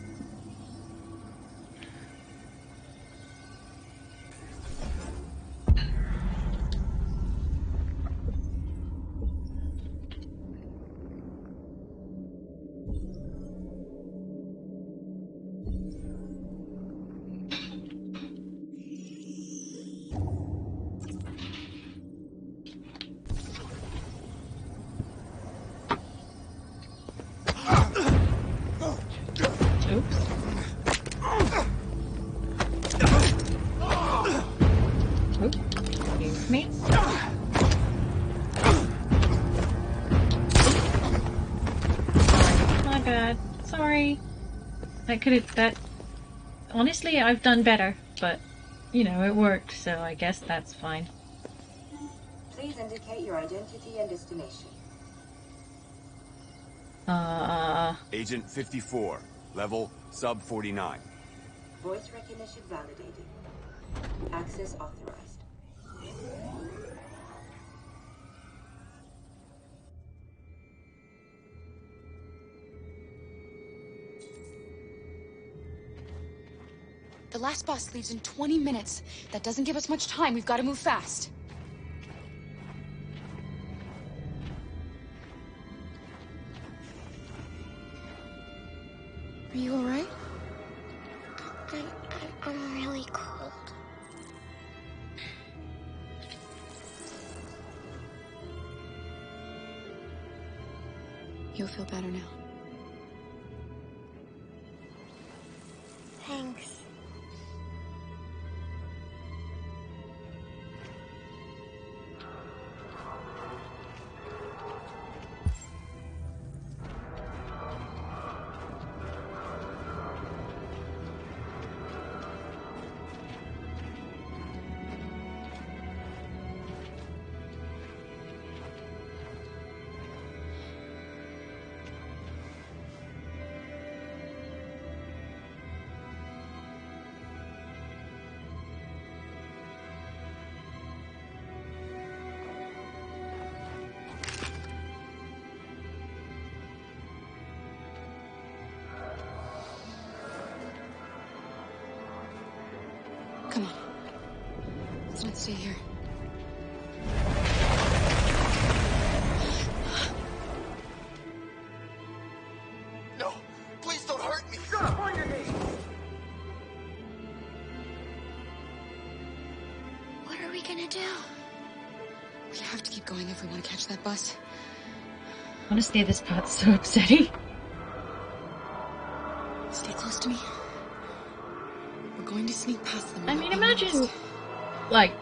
Honestly, I've done better, but, you know, it worked, so I guess that's fine. Please indicate your identity and destination. Agent 54, level sub 49. Voice recognition validated. Access authorized. The last bus leaves in 20 minutes. That doesn't give us much time. We've got to move fast. Are you all right? I'm really cold. You'll feel better now. Thanks. Come on. Let's not stay here. No! Please don't hurt me! Shut up on your knees! What are we gonna do? We have to keep going if we want to catch that bus. Honestly, this part's so upsetting. Stay close to me. We're going to sneak past them. I mean, imagine, like,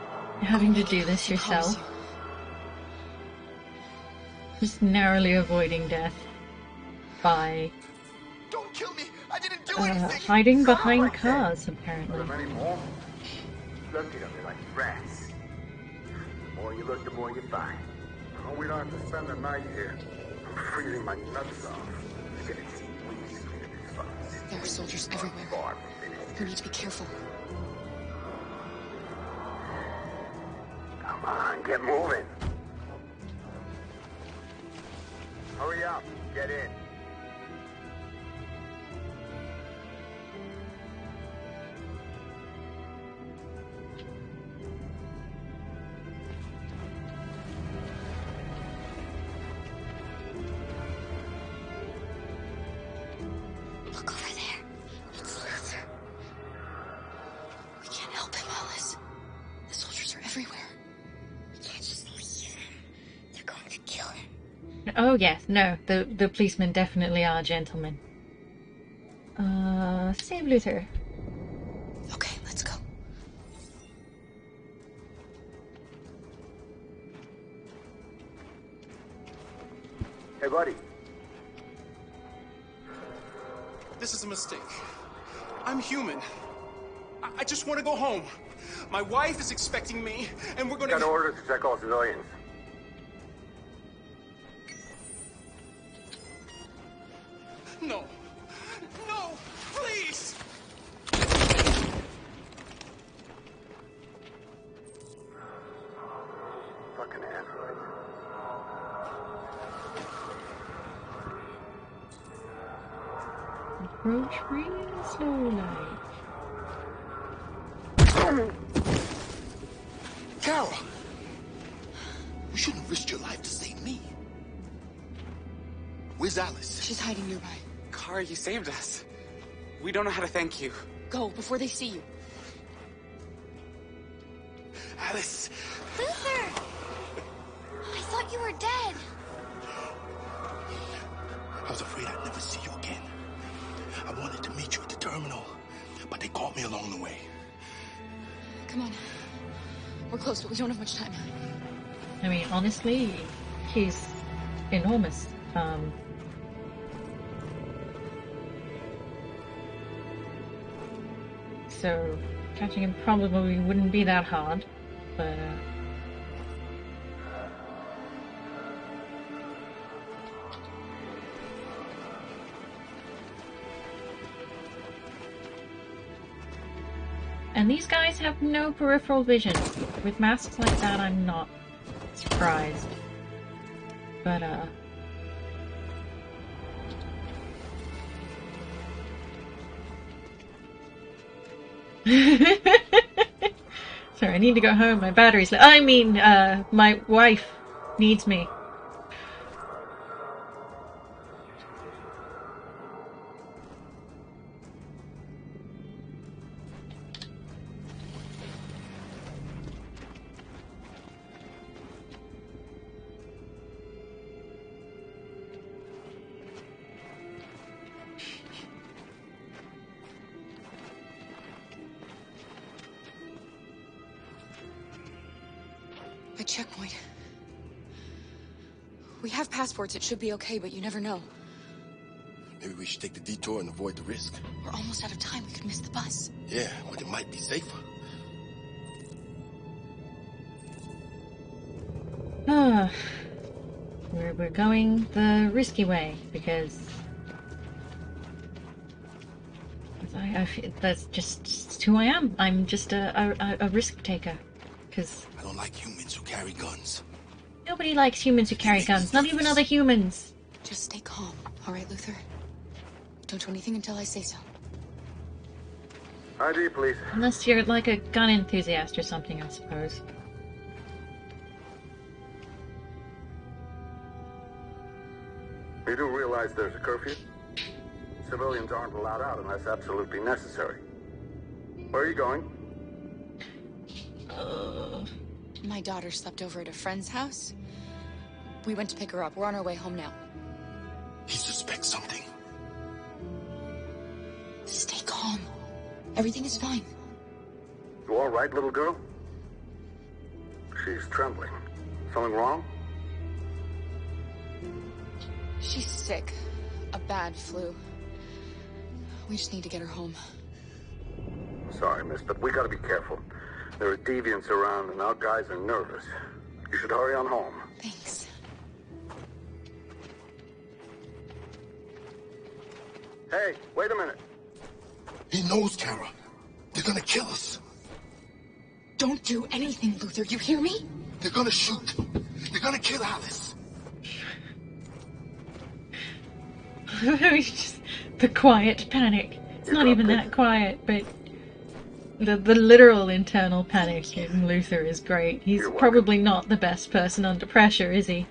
having to do this yourself. Just narrowly avoiding death by Don't kill me! I didn't do anything! hiding behind cars, apparently. Many more? Looking at me like rats. The more you look, the more you find. Oh, we don't have to spend the night here. I'm freezing my nuts off. Look at it, see, we just clean up these fucks. There are soldiers everywhere. We need to be careful. Come on, get moving. Hurry up, get in. Look over there. It's Luther. We can't help him, Alice. The soldiers are everywhere. We can't just leave him. They're going to kill him. Oh yes, no, the policemen definitely are gentlemen. Save Luther. Okay, let's go. Hey, buddy. This is a mistake. I'm human. I just want to go home. My wife is expecting me, and we're gonna... Got orders to check all civilians. No. No! Please! fucking androids. Approach really slowly. Kara! You shouldn't have risked your life to save me. Where's Alice? She's hiding nearby. Kara, you saved us. We don't know how to thank you. Go, before they see you. Alice! Luther! I thought you were dead. I was afraid I'd never see you again. I wanted to meet you at the terminal, but they caught me along the way. Come on. We're close, but we don't have much time. I mean, honestly, he's enormous. So catching him probably wouldn't be that hard, but and these guys have no peripheral vision. With masks like that, I'm not surprised. But sorry, I need to go home. My battery's low. I mean, my wife needs me. A checkpoint. We have passports, it should be okay, but you never know. Maybe we should take the detour and avoid the risk. We're almost out of time, we could miss the bus. Yeah, but it might be safer. We're going the risky way, because I feel that's just who I am. I'm just a risk taker. Because I don't like humans who carry guns. Nobody likes humans who carry guns, not even other humans. Just stay calm, all right, Luther? Don't do anything until I say so. ID, please. Unless you're like a gun enthusiast or something, I suppose. You do realize there's a curfew? Civilians aren't allowed out unless absolutely necessary. Where are you going? My daughter slept over at a friend's house. We went to pick her up. We're on our way home now. He suspects something. Stay calm. Everything is fine. You all right, little girl? She's trembling. Something wrong? She's sick. A bad flu. We just need to get her home. Sorry, miss, but we gotta be careful. There are deviants around and our guys are nervous. You should hurry on home. Thanks. Hey, wait a minute. He knows, Kara. They're gonna kill us. Don't do anything, Luther. You hear me? They're gonna shoot. They're gonna kill Alice. Just the quiet panic. It's not even that quiet, but the literal internal panic in Luther is great. He's probably not the best person under pressure, is he?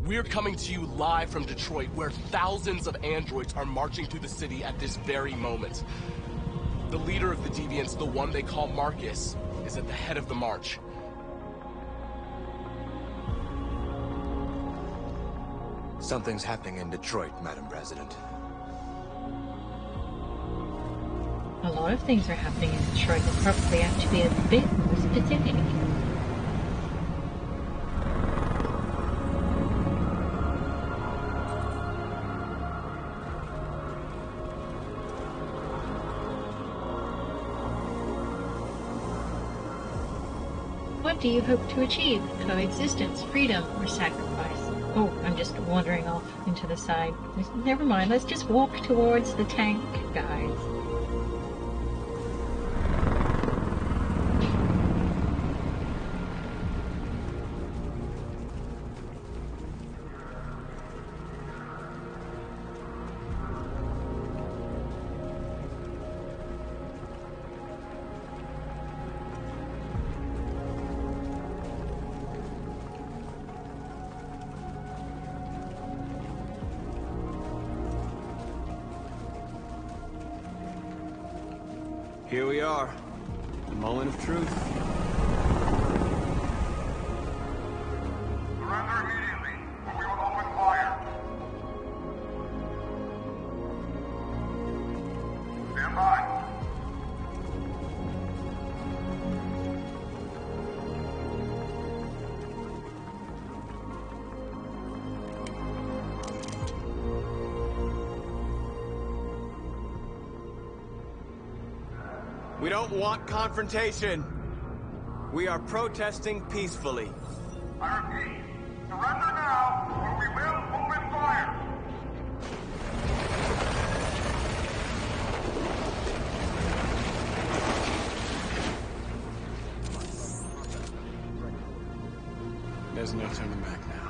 We're coming to you live from Detroit, where thousands of androids are marching through the city at this very moment. The leader of the Deviants, the one they call Marcus, is at the head of the march. Something's happening in Detroit, Madam President. A lot of things are happening in Detroit that probably have to be a bit more specific. What do you hope to achieve? Coexistence, freedom, or sacrifice? Oh, I'm just wandering off into the side. Never mind, let's just walk towards the tank, guys. Here we are. The moment of truth. Surrender immediately, or we will open fire. Stand by. We don't want confrontation. We are protesting peacefully. I repeat, surrender now, or we will open fire. There's no turning back now.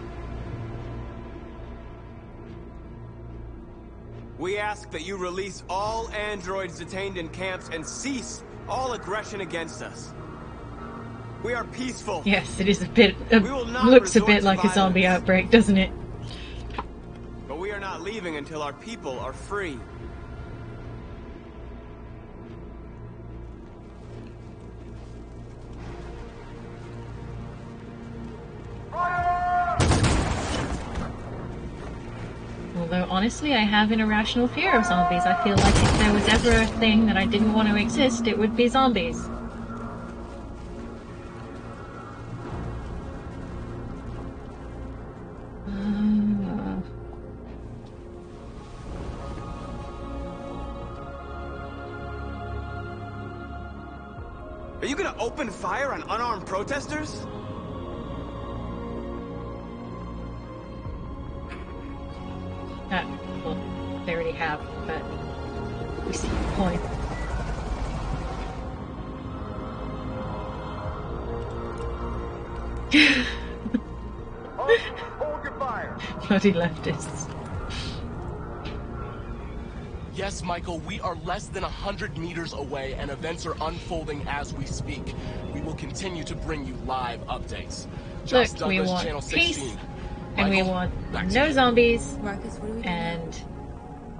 We ask that you release all androids detained in camps and cease all aggression against us. We are peaceful. Yes, it is a bit. Looks a bit like a zombie outbreak, doesn't it? But we are not leaving until our people are free. Although, honestly, I have an irrational fear of zombies. I feel like if there was ever a thing that I didn't want to exist, it would be zombies. Are you gonna open fire on unarmed protesters? Well, they already have, but we see the point. Hold your fire. Bloody leftists. Yes, Michael, we are less than 100 meters away and events are unfolding as we speak. We will continue to bring you live updates. Look, Just we Douglas, want Channel peace, 16. and we Michael, want back to no you. zombies, Marcus, what are we doing? and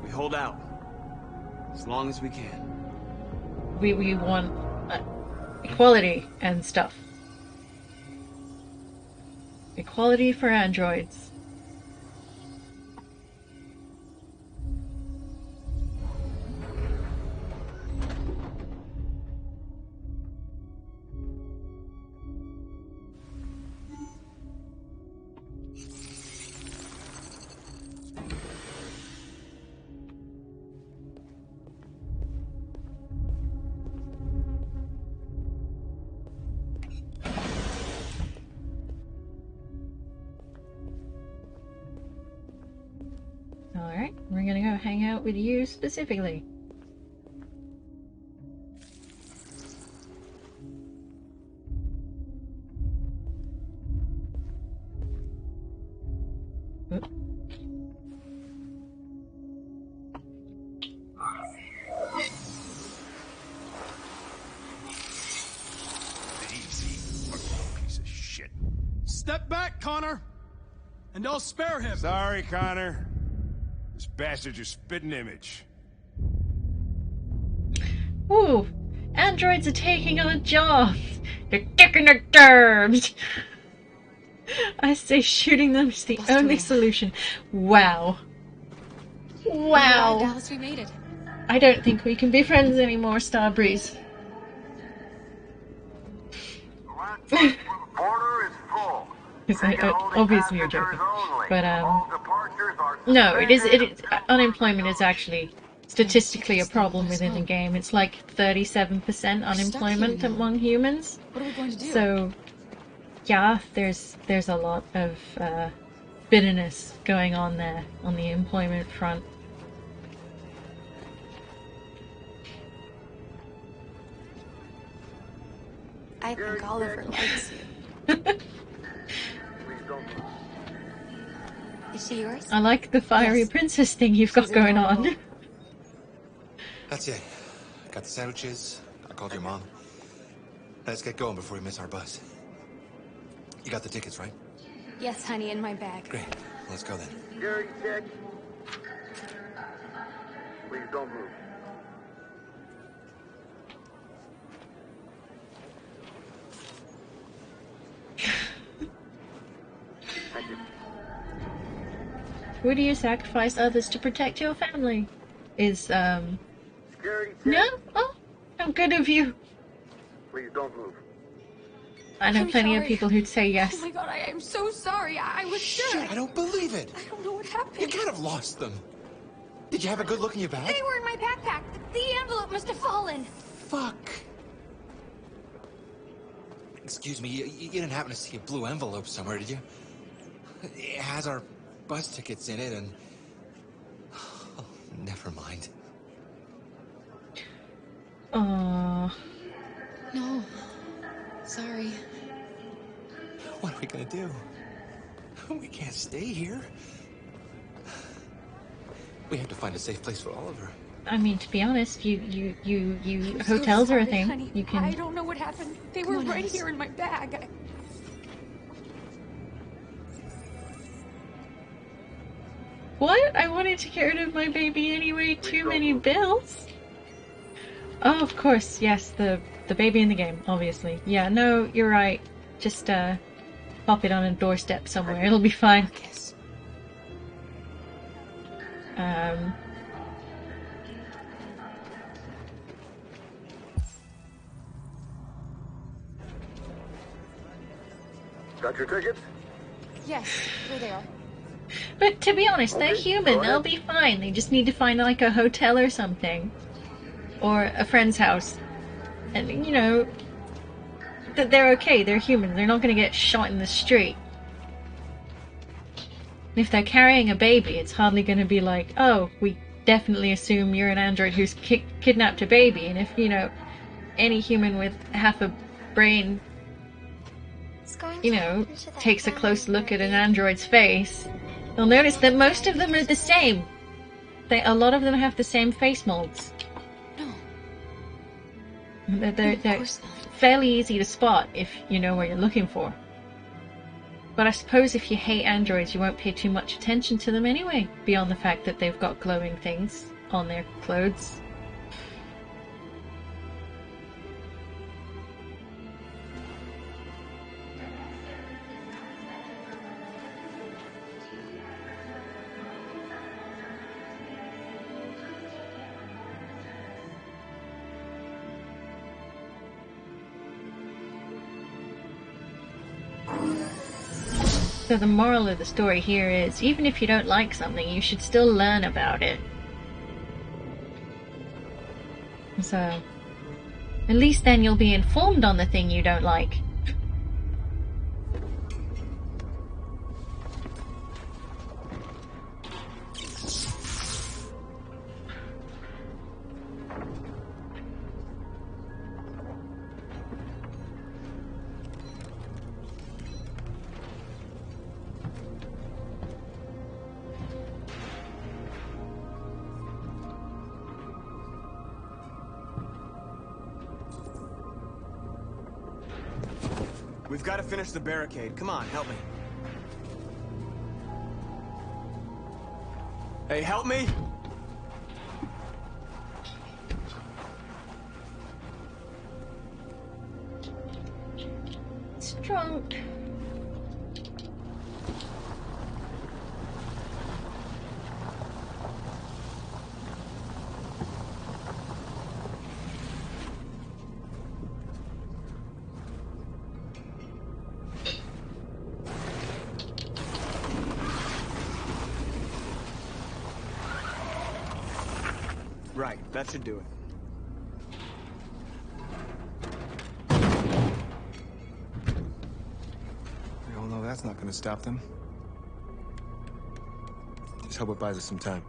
We hold out. As long as we can. we want equality and stuff. Equality for androids. Alright, we're gonna go hang out with you specifically. Oop. Easy, piece of shit. Step back, Connor, and I'll spare him. Sorry, Connor. This bastard's your spitting image. Ooh, androids are taking on jobs. They're kicking their derbs. I say shooting them is the only solution. Wow. Wow. Dallas, we made it. I don't think we can be friends anymore, Starbreeze. Border is full. Obviously you're joking. But, no, it is, unemployment is actually statistically a problem within the game. It's like 37% unemployment among humans. What are we going to do? So, yeah, there's a lot of bitterness going on there on the employment front. I think Oliver likes you. Is she yours? I like the fiery princess thing you've got going on. That's it. Got the sandwiches. I called your mom. Let's get going before we miss our bus. You got the tickets, right? Yes, honey, in my bag. Great. Let's go then. Gary, check. Please don't move. Thank you. Would you sacrifice others to protect your family? Is, No? Oh, how good of you. Please don't move. I know I'm plenty of sorry. people who'd say yes. Oh my god, I am so sorry. I was sure. Shit, I don't believe it. I don't know what happened. You can't have lost them. Did you have a good look in your bag? They were in my backpack. The envelope must have fallen. Fuck. Excuse me, you didn't happen to see a blue envelope somewhere, did you? It has our bus tickets in it and... Oh, never mind. Aww. No. Sorry. What are we gonna do? We can't stay here. We have to find a safe place for Oliver. I mean, to be honest, you I'm hotels so are a sorry, thing. honey. You can. I don't know what happened. They were on, right Alice. here in my bag. What? I wanted to get rid of my baby anyway. Too many bills. Oh, of course. Yes, the baby in the game, obviously. Yeah, no, you're right. Just pop it on a doorstep somewhere. It'll be fine. Got your tickets? Yes, here they are. But to be honest, they're Okay, human. go ahead. They'll be fine. They just need to find like a hotel or something, or a friend's house, and you know that they're okay. They're human. They're not going to get shot in the street. And if they're carrying a baby, it's hardly going to be like, oh, we definitely assume you're an android who's kidnapped a baby. And if, you know, any human with half a brain, you know, takes a close look at an android's face, they'll notice that most of them are the same. A lot of them have the same face molds. No. They're fairly easy to spot if you know what you're looking for. But I suppose if you hate androids, you won't pay too much attention to them anyway, beyond the fact that they've got glowing things on their clothes. So the moral of the story here is, even if you don't like something, you should still learn about it. So, at least then you'll be informed on the thing you don't like. We've got to finish the barricade. Come on, help me. Hey, help me! It's drunk. Right, that should do it. We all know that's not gonna stop them. Let's hope it buys us some time.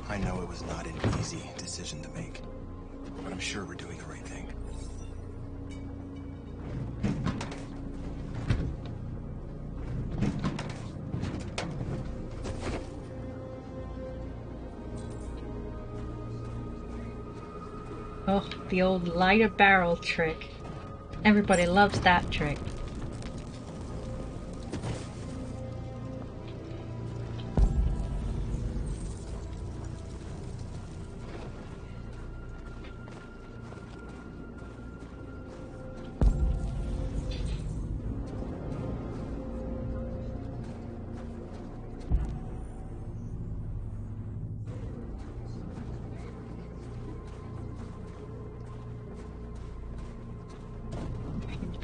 I know it was not an easy decision to make, but I'm sure we're doing the right thing. Oh, the old lighter barrel trick. Everybody loves that trick.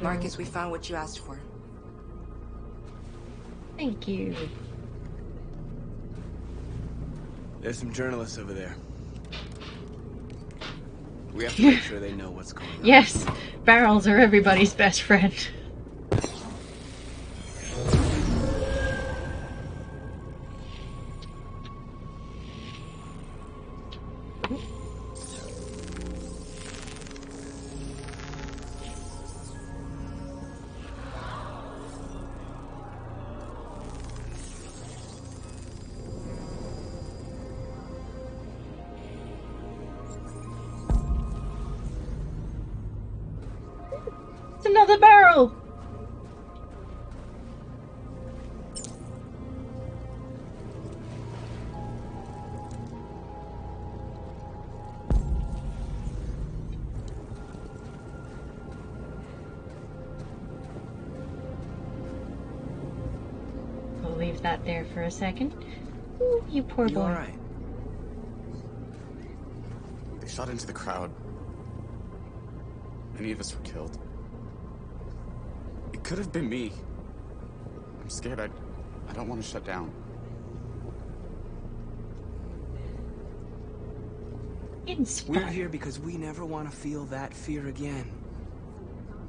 Marcus, we found what you asked for. Thank you. There's some journalists over there. We have to make sure they know what's going on. Yes, barrels are everybody's best friend. It's another barrel! We'll leave that there for a second. Ooh, you poor boy. You alright? They shot into the crowd. Many of us were killed. It could have been me. I'm scared. I don't want to shut down. We're here because we never want to feel that fear again.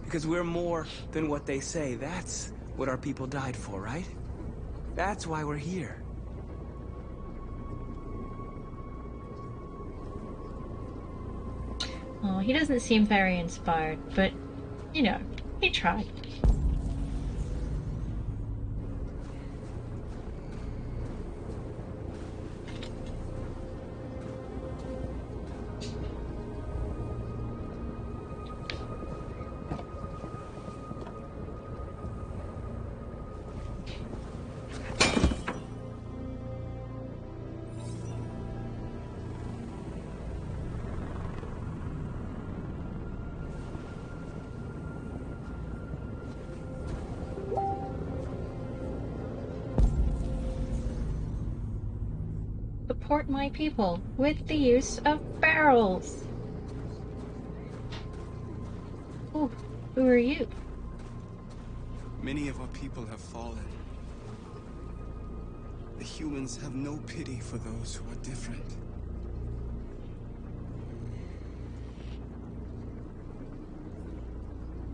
Because we're more than what they say. That's what our people died for, right? That's why we're here. Oh, he doesn't seem very inspired, but, you know, he tried. Support my people with the use of barrels. Ooh, who are you? Many of our people have fallen. The humans have no pity for those who are different.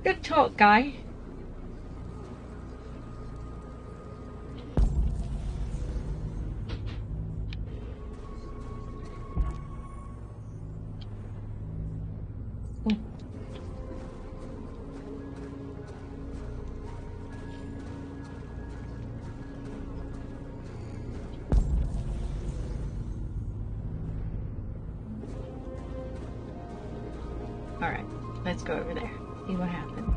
Good talk, guy. Alright, let's go over there. See what happens.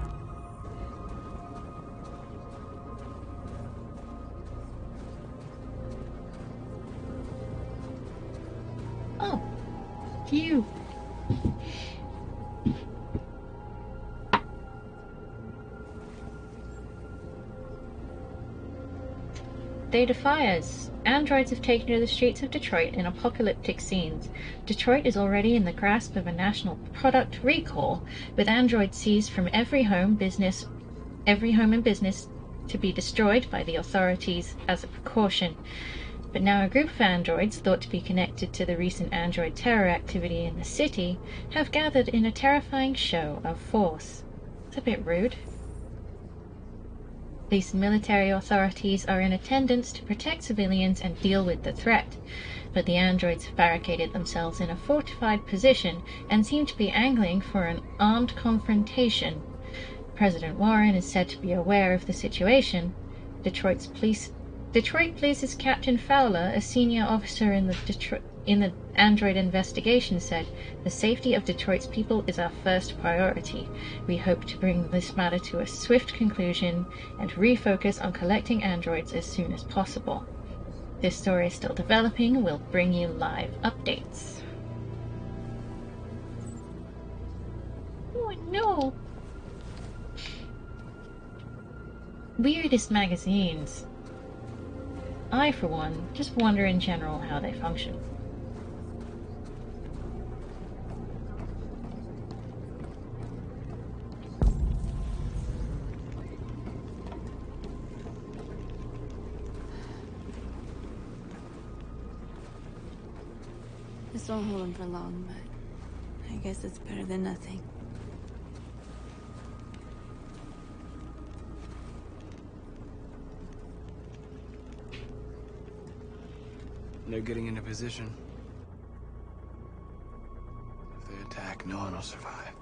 Oh, phew. They defy us. Androids have taken to the streets of Detroit in apocalyptic scenes. Detroit is already in the grasp of a national product recall, with androids seized from every home and business to be destroyed by the authorities as a precaution. But now a group of androids, thought to be connected to the recent android terror activity in the city, have gathered in a terrifying show of force. It's a bit rude. These military authorities are in attendance to protect civilians and deal with the threat, but the androids have barricaded themselves in a fortified position and seem to be angling for an armed confrontation. President Warren is said to be aware of the situation. Detroit Police's Captain Fowler, a senior officer in the android investigation, said, "The safety of Detroit's people is our first priority. We hope to bring this matter to a swift conclusion and refocus on collecting androids as soon as possible. This story is still developing. We'll bring you live updates." Oh no! Weirdest magazines. I, for one, just wonder in general how they function. This won't hold him for long, but I guess it's better than nothing. They're getting into position. If they attack, no one will survive.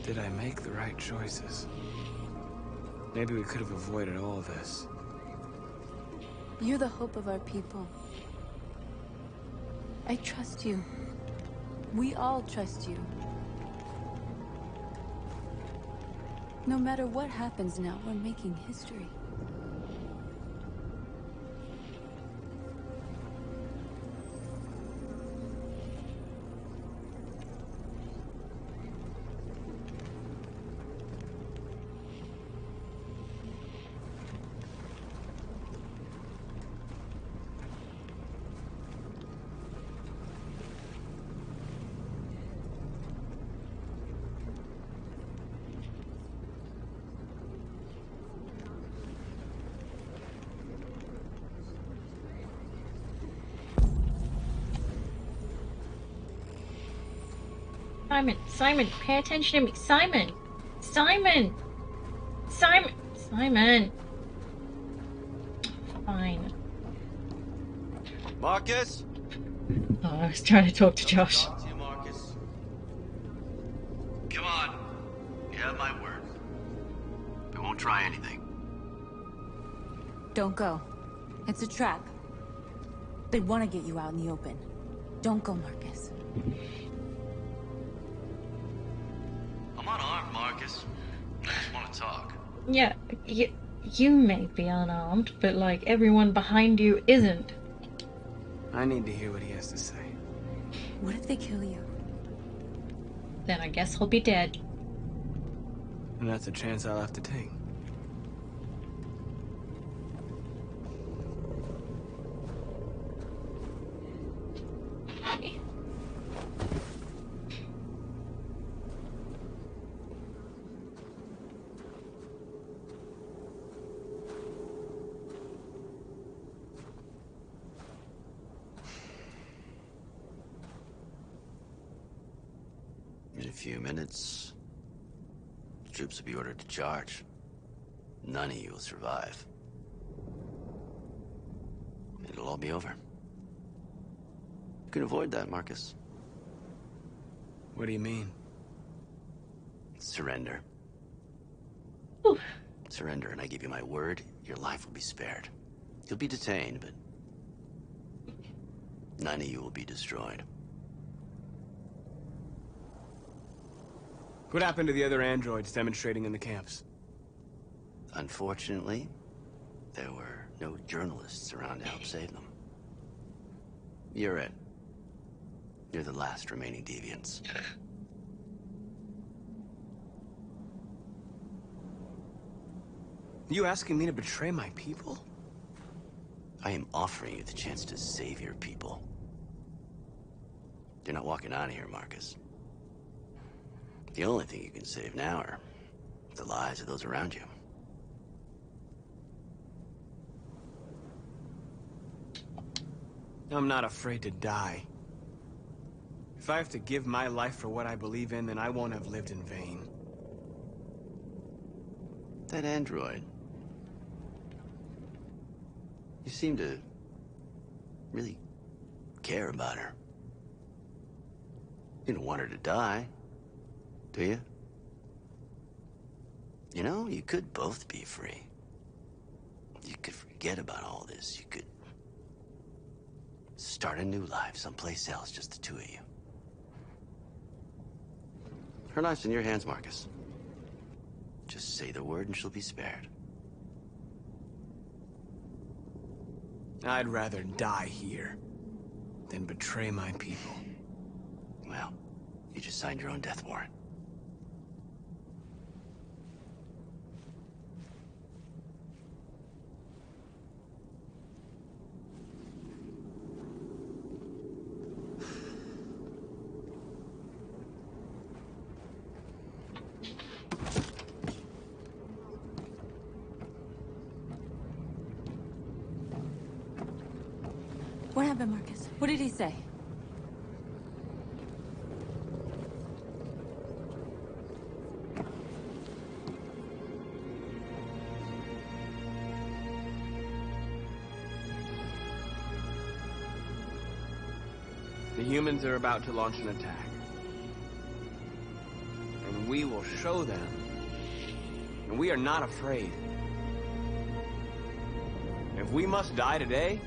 Did I make the right choices? Maybe we could have avoided all this. You're the hope of our people. I trust you. We all trust you. No matter what happens now, we're making history. Simon, pay attention to me. Simon! Fine. Marcus? Oh, I was trying to talk to Josh. Talk to you, Marcus. Come on. You have my word. We won't try anything. Don't go. It's a trap. They want to get you out in the open. Don't go, Marcus. I'm unarmed, Marcus. I just want to talk. Yeah, you may be unarmed, but like everyone behind you isn't. I need to hear what he has to say. What if they kill you? Then I guess he'll be dead. And that's a chance I'll have to take. In a few minutes, the troops will be ordered to charge. None of you will survive. It'll all be over. You can avoid that, Marcus. What do you mean? Surrender. Oof. Surrender, and I give you my word, your life will be spared. You'll be detained, but none of you will be destroyed. What happened to the other androids demonstrating in the camps? Unfortunately, there were no journalists around to help save them. You're it. You're the last remaining deviants. You asking me to betray my people? I am offering you the chance to save your people. You're not walking out of here, Marcus. The only thing you can save now are the lives of those around you. I'm not afraid to die. If I have to give my life for what I believe in, then I won't have lived in vain. That android. You seem to really care about her. You don't want her to die, do you? You know, you could both be free. You could forget about all this. You could start a new life someplace else, just the two of you. Her life's in your hands, Marcus. Just say the word and she'll be spared. I'd rather die here than betray my people. Well, you just signed your own death warrant. What happened, Marcus? What did he say? The humans are about to launch an attack. And we will show them. And we are not afraid. If we must die today,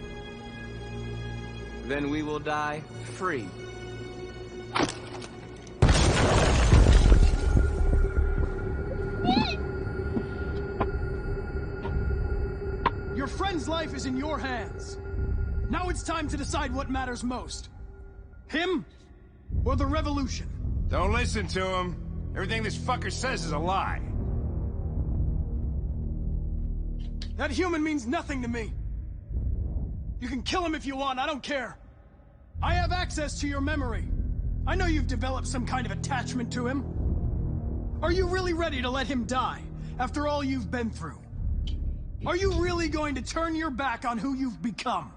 then we will die free. Your friend's life is in your hands. Now it's time to decide what matters most. Him or the revolution? Don't listen to him. Everything this fucker says is a lie. That human means nothing to me. You can kill him if you want, I don't care. I have access to your memory. I know you've developed some kind of attachment to him. Are you really ready to let him die, after all you've been through? Are you really going to turn your back on who you've become?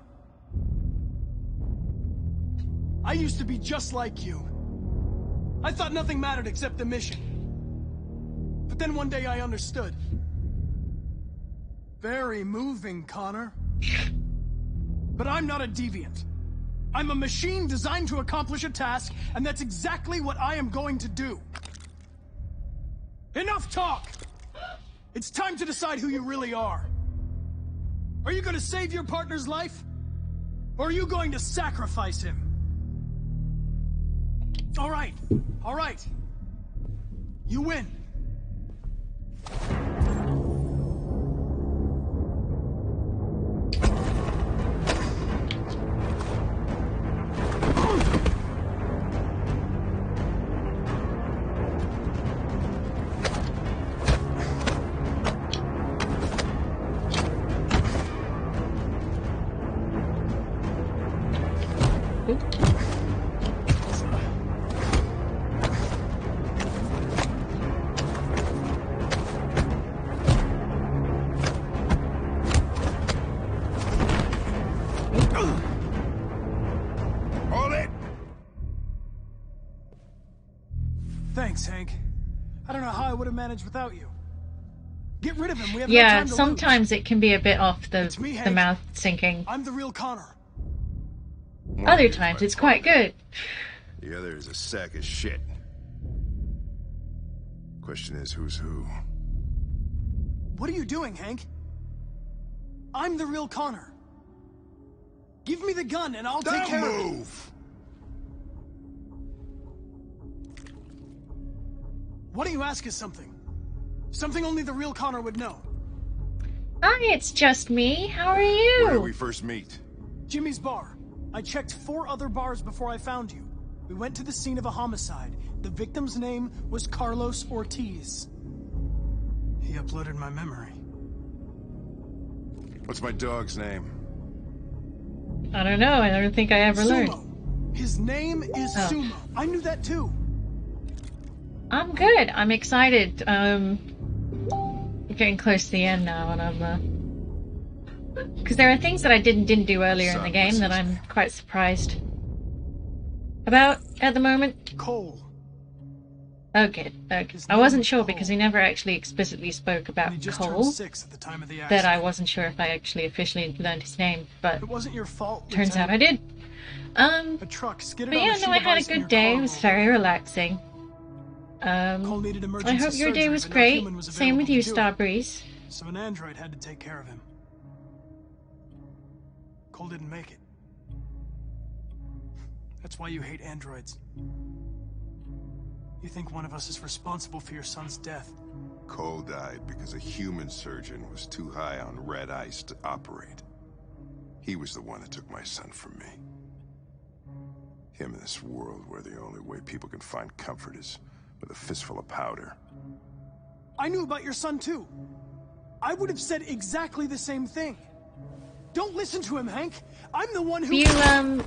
I used to be just like you. I thought nothing mattered except the mission. But then one day I understood. Very moving, Connor. But I'm not a deviant. I'm a machine designed to accomplish a task, and that's exactly what I am going to do. Enough talk! It's time to decide who you really are. Are you going to save your partner's life? Or are you going to sacrifice him? All right. You win. Thanks, Hank. I don't know how I would have managed without you. Get rid of him. We have no time to sometimes lose. It can be a bit off the mouth syncing. I'm the real Connor. Other times it's quite good. The other is a sack of shit. Question is, who's who? What are you doing, Hank? I'm the real Connor. Give me the gun and I'll take care of it. Move! Why don't you ask us something? Something only the real Connor would know. Hi, it's just me. How are you? Where did we first meet? Jimmy's bar. I checked 4 other bars before I found you. We went to the scene of a homicide. The victim's name was Carlos Ortiz. He uploaded my memory. What's my dog's name? I don't know. I don't think I ever learned. His name is Sumo. I knew that too. I'm good. I'm excited. We're getting close to the end now, and I'm Because there are things that I didn't do earlier in the game that I'm quite surprised about at the moment. Cole. Oh, good. Okay. I wasn't sure because he never actually explicitly spoke about Cole. 6 at the time of the That I wasn't sure if I actually officially learned his name, but it wasn't your fault. Turns out I did. A truck skidded But yeah, no, I had a good day. It was very relaxing. I hope your day was great. Same with you, Starbreeze. So an android had to take care of him. Cole didn't make it. That's why you hate androids. You think one of us is responsible for your son's death. Cole died because a human surgeon was too high on red ice to operate. He was the one that took my son from me. Him in this world where the only way people can find comfort is with a fistful of powder. I knew about your son too. I would have said exactly the same thing. Don't listen to him, Hank. I'm the one who... Have you,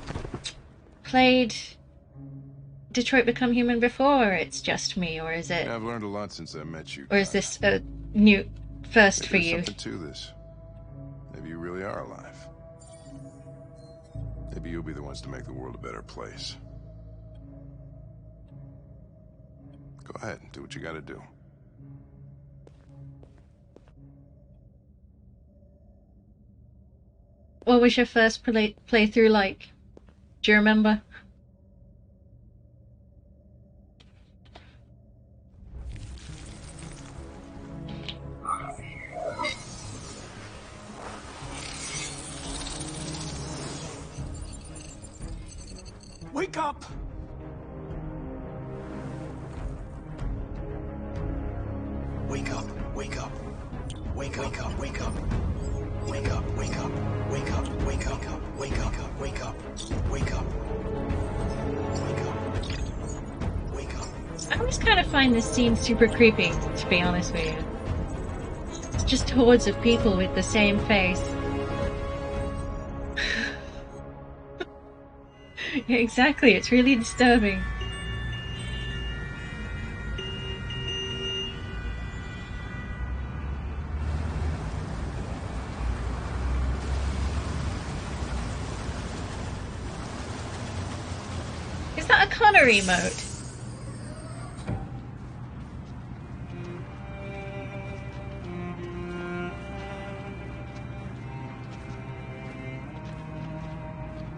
played Detroit Become Human before, or it's just me, or is it... Yeah, I've learned a lot since I met you. Or is this a new first for you? There's something to this. Maybe you really are alive. Maybe you'll be the ones to make the world a better place. Go ahead, do what you gotta do. What was your first playthrough like? Do you remember? Wake up! Wake up, wake up. Wake up, wake up, wake up. Wake up, wake up, wake up, wake up, wake up, wake up, wake up. Wake up. Wake up. I always kind of find this scene super creepy, to be honest with you. It's just hordes of people with the same face. Yeah, exactly, it's really disturbing. Is that a Connor emote?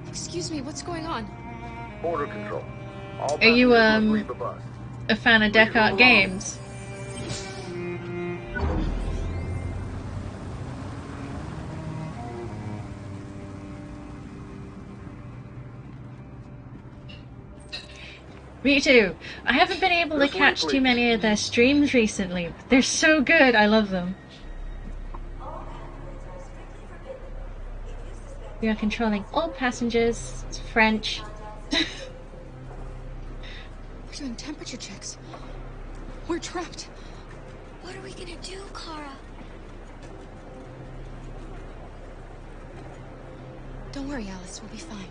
Excuse me, what's going on? Border control. All Are you, passengers must leave the bus. a fan of Descartes games? Me too. I haven't been able to catch too many of their streams recently, but they're so good. I love them. We are controlling all passengers. It's French. We're doing temperature checks. We're trapped. What are we gonna do, Kara? Don't worry, Alice. We'll be fine.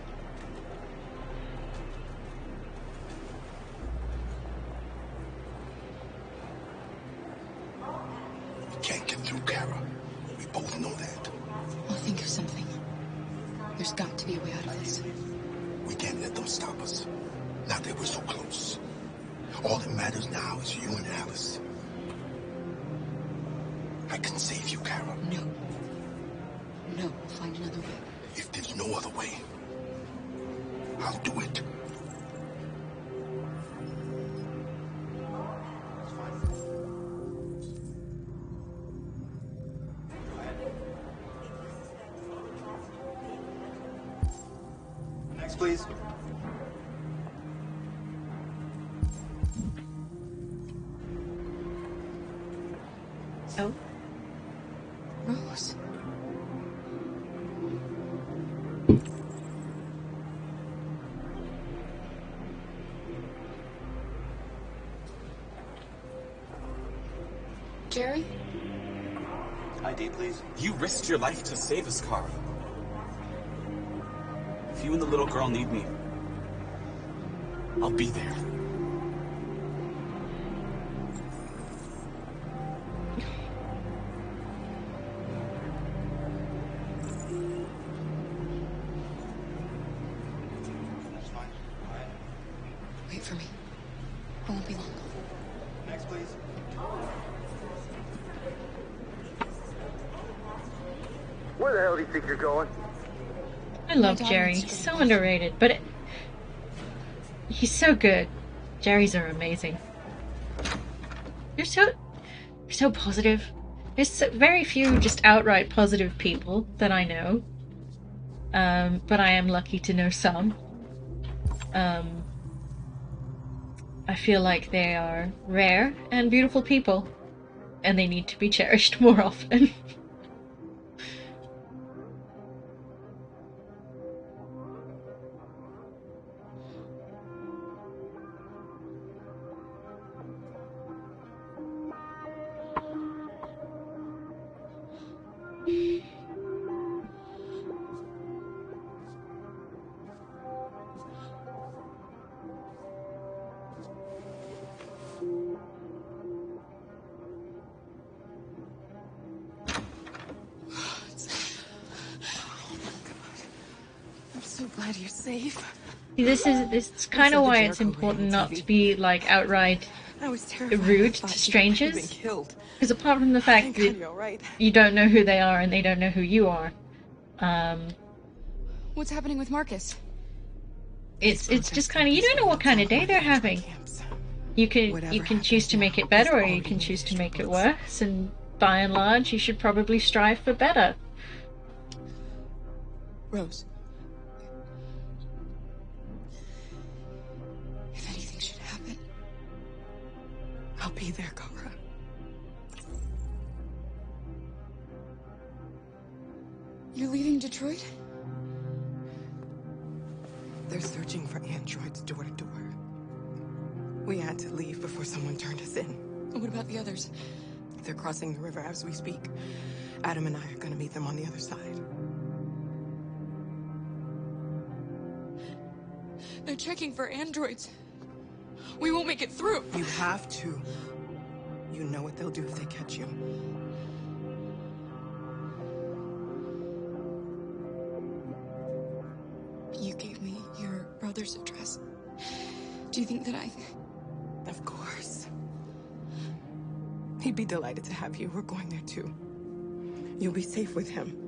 We can't get through, Kara. We both know that. I'll think of something. There's got to be a way out of this. We can't let them stop us. Now that we're so close. All that matters now is you and Alice. I can save you, Kara. No. No, we'll find another way. If there's no other way, I'll do it. Next, please. Oh. Rose. Jerry? ID, please. You risked your life to save us, Kara. If you and the little girl need me, I'll be there. wait for me. I won't be long. Next, please. Where the hell do you think you're going? I love Jerry. He's so underrated, but he's so good. Jerry's are amazing. You're so positive. There's very few just outright positive people that I know. But I am lucky to know some. I feel like they are rare and beautiful people, and they need to be cherished more often. Glad you're safe. This is kind of why it's important not to be like outright rude to strangers. Because apart from the fact that you don't know who they are and they don't know who you are, what's happening with Marcus? It's just kind of, you don't know what kind of day they're having. You can choose to make it better, or you can choose to make it worse. And by and large, you should probably strive for better. Rose. If anything should happen, I'll be there, Kara. You're leaving Detroit? They're searching for androids door to door. We had to leave before someone turned us in. What about the others? They're crossing the river as we speak. Adam and I are gonna meet them on the other side. They're checking for androids. We won't make it through. You have to. You know what they'll do if they catch you. You gave me your brother's address. Do you think that I... Of course. He'd be delighted to have you. We're going there too. You'll be safe with him.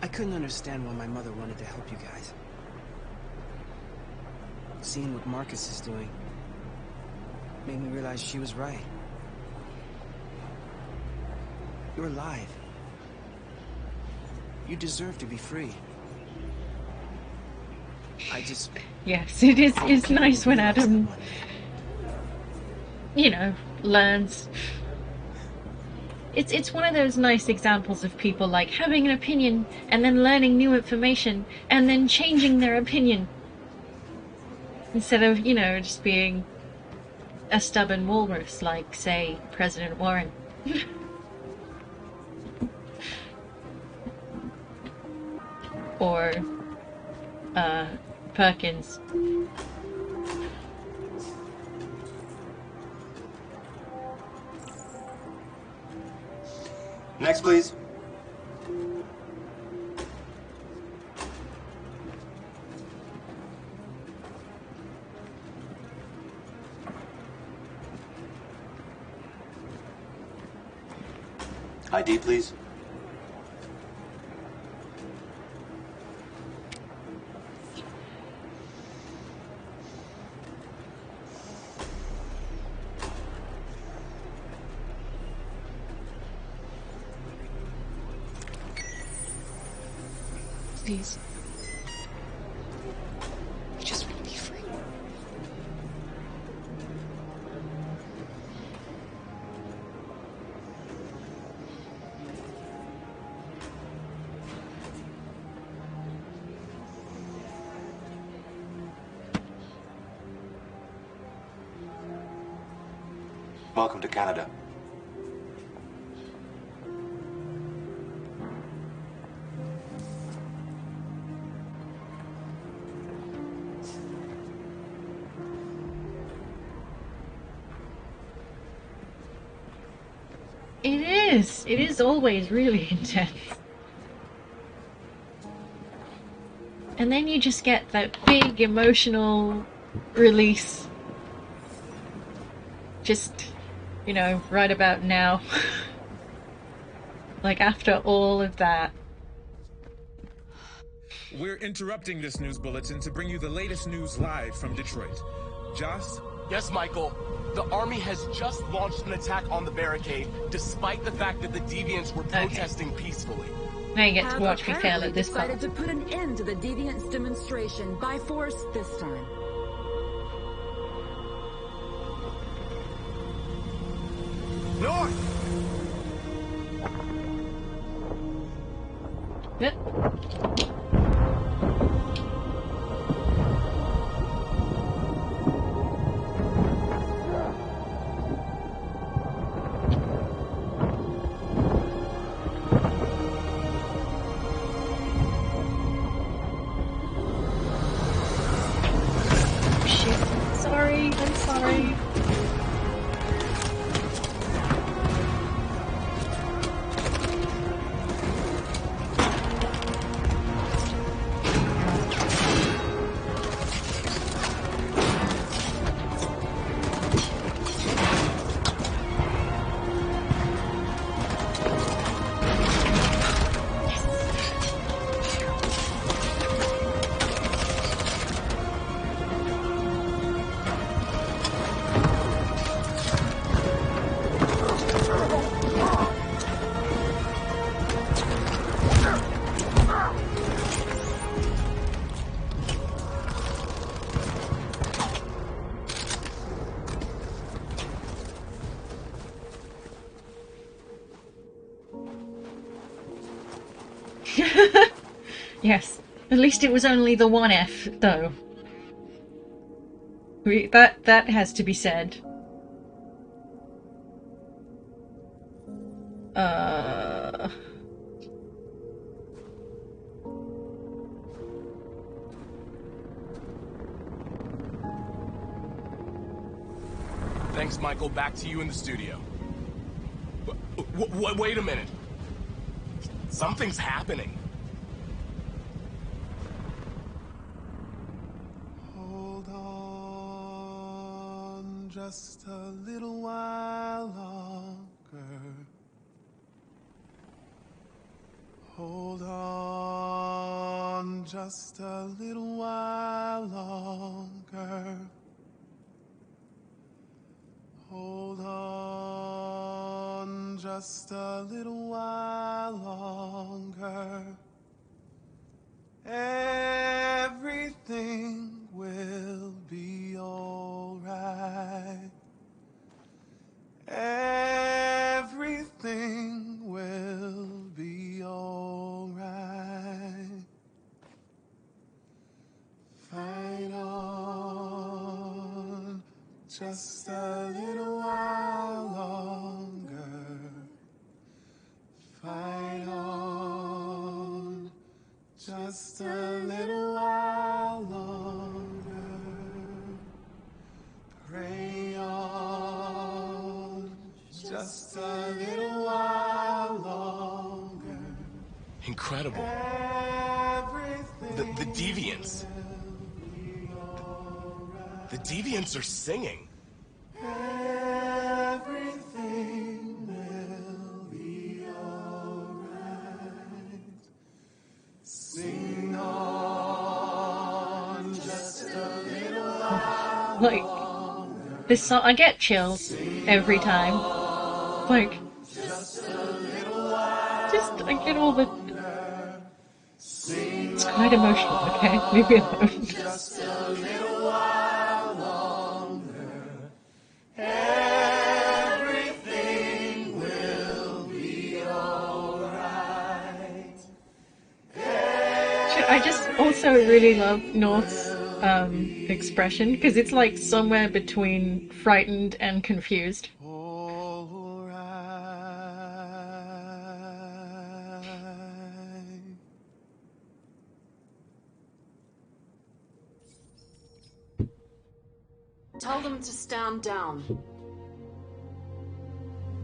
I couldn't understand why my mother wanted to help you guys. Seeing what Marcus is doing made me realize she was right. You're alive. You deserve to be free. I just... Yes, it's nice when Adam, you know, learns. It's one of those nice examples of people like having an opinion and then learning new information and then changing their opinion. Instead of, you know, just being a stubborn walrus like, say, President Warren. Or, Perkins. Next, please. ID, please. Please. I just want to be free. Welcome to Canada. It is. It is always really intense. And then you just get that big emotional release. Just, you know, right about now. Like after all of that. We're interrupting this news bulletin to bring you the latest news live from Detroit. Joss? Yes, Michael. The army has just launched an attack on the barricade, despite the fact that the Deviants were protesting peacefully. Now you get to watch me fail at this part. Decided to put an end to the Deviants' demonstration by force this time. North! Yep. I'm sorry. Yes, at least it was only the one F, though. That has to be said. Thanks, Michael. Back to you in the studio. Wait a minute. Something's happening. Hold on just a little while longer. Hold on just a little while longer. Hold on just a little while longer. Everything will be alright. Everything will be alright. Fight on just a little while longer. Fight on just a little while longer. Pray on just a little while longer. Incredible. The Deviants. The Deviants are singing. Everything will be alright. Sing on just a little while. Like, this song, I get chills every time. Like, I get all the... It's quite emotional, okay? Leave me alone. Just a little while longer. Everything will be alright. I just also really love North's expression, because it's like somewhere between frightened and confused. Tell them to stand down.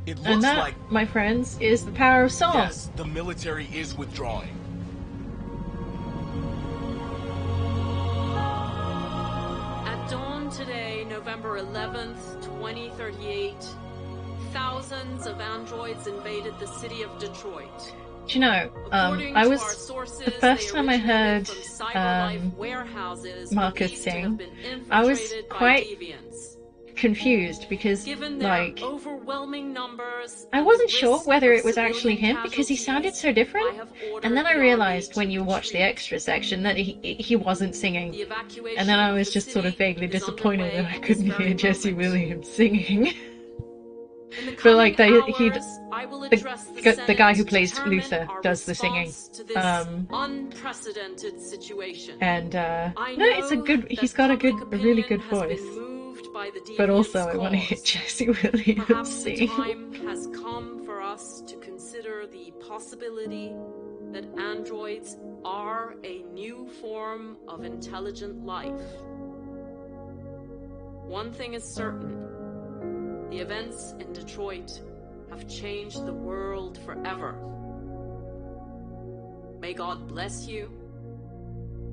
It looks And that, like... my friends, is the power of song. Yes, the military is withdrawing. At dawn today, November 11th, 2038, thousands of androids invaded the city of Detroit. Do you know, I was, the first time I heard Marcus sing, I was quite confused because, like, I wasn't sure whether it was actually him because he sounded so different, and then I realized when you watch the extra section that he wasn't singing, and then I was just sort of vaguely disappointed that I couldn't hear Jesse Williams singing. But like the guy who plays Luther does the singing, unprecedented situation. and no, it's a good. He's got a really good voice. But also, I want to hear Jesse Williams Perhaps sing. the time has come for us to consider the possibility that androids are a new form of intelligent life. One thing is certain. The events in Detroit have changed the world forever. May God bless you,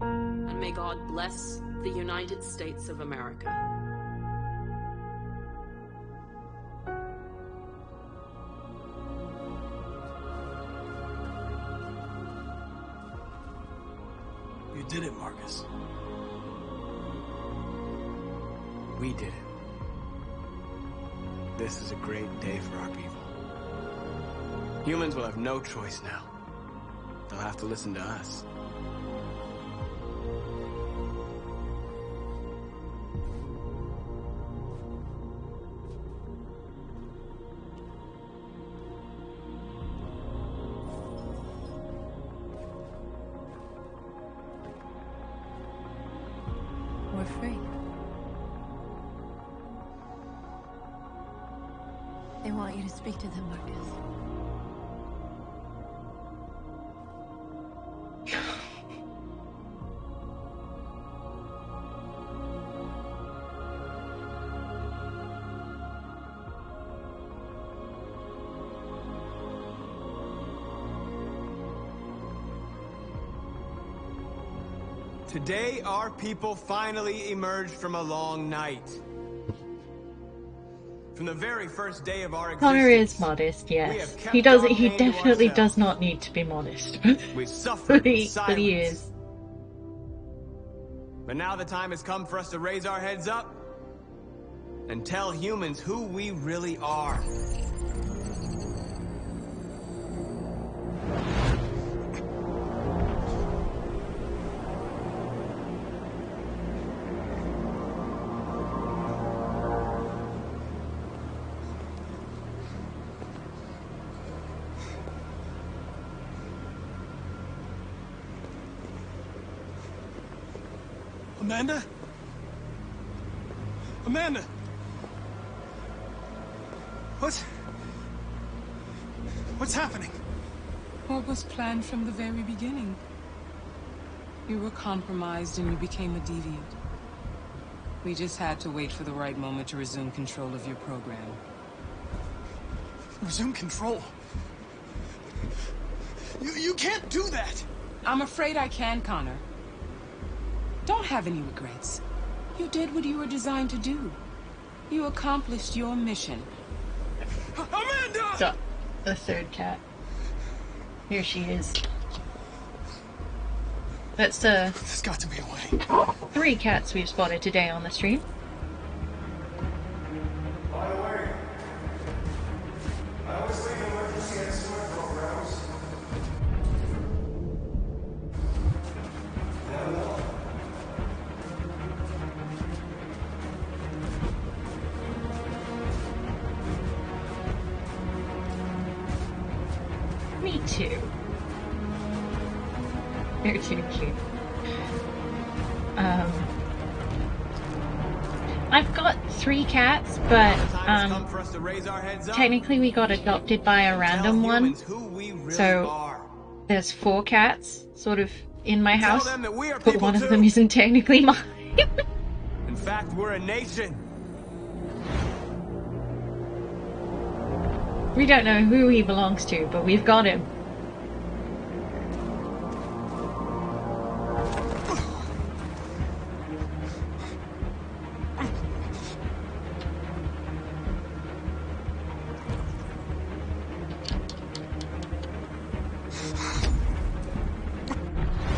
and may God bless the United States of America. You did it, Marcus. We did it. This is a great day for our people. Humans will have no choice now. They'll have to listen to us. We're free. They want you to speak to them, Marcus. Today, our people finally emerged from a long night. From the very first day of our existence, Connor is modest, yes. He definitely does not need to be modest. We suffered in but he is. silence. But now the time has come for us to raise our heads up and tell humans who we really are. Amanda? Amanda! What's happening? What was planned from the very beginning? You were compromised and you became a deviant. We just had to wait for the right moment to resume control of your program. Resume control? You can't do that! I'm afraid I can, Connor. Don't have any regrets. You did what you were designed to do. You accomplished your mission. Amanda! So, the third cat. Here she is. That's There's got to be a way. 3 cats we've spotted today on the stream. By the way, I always leave emergency estimate programs. Me too. They're too cute. I've got 3 cats, but technically we got adopted by a random one. So there's 4 cats sort of in my house, but one of them isn't technically mine. In fact, we're a nation. We don't know who he belongs to, but we've got him.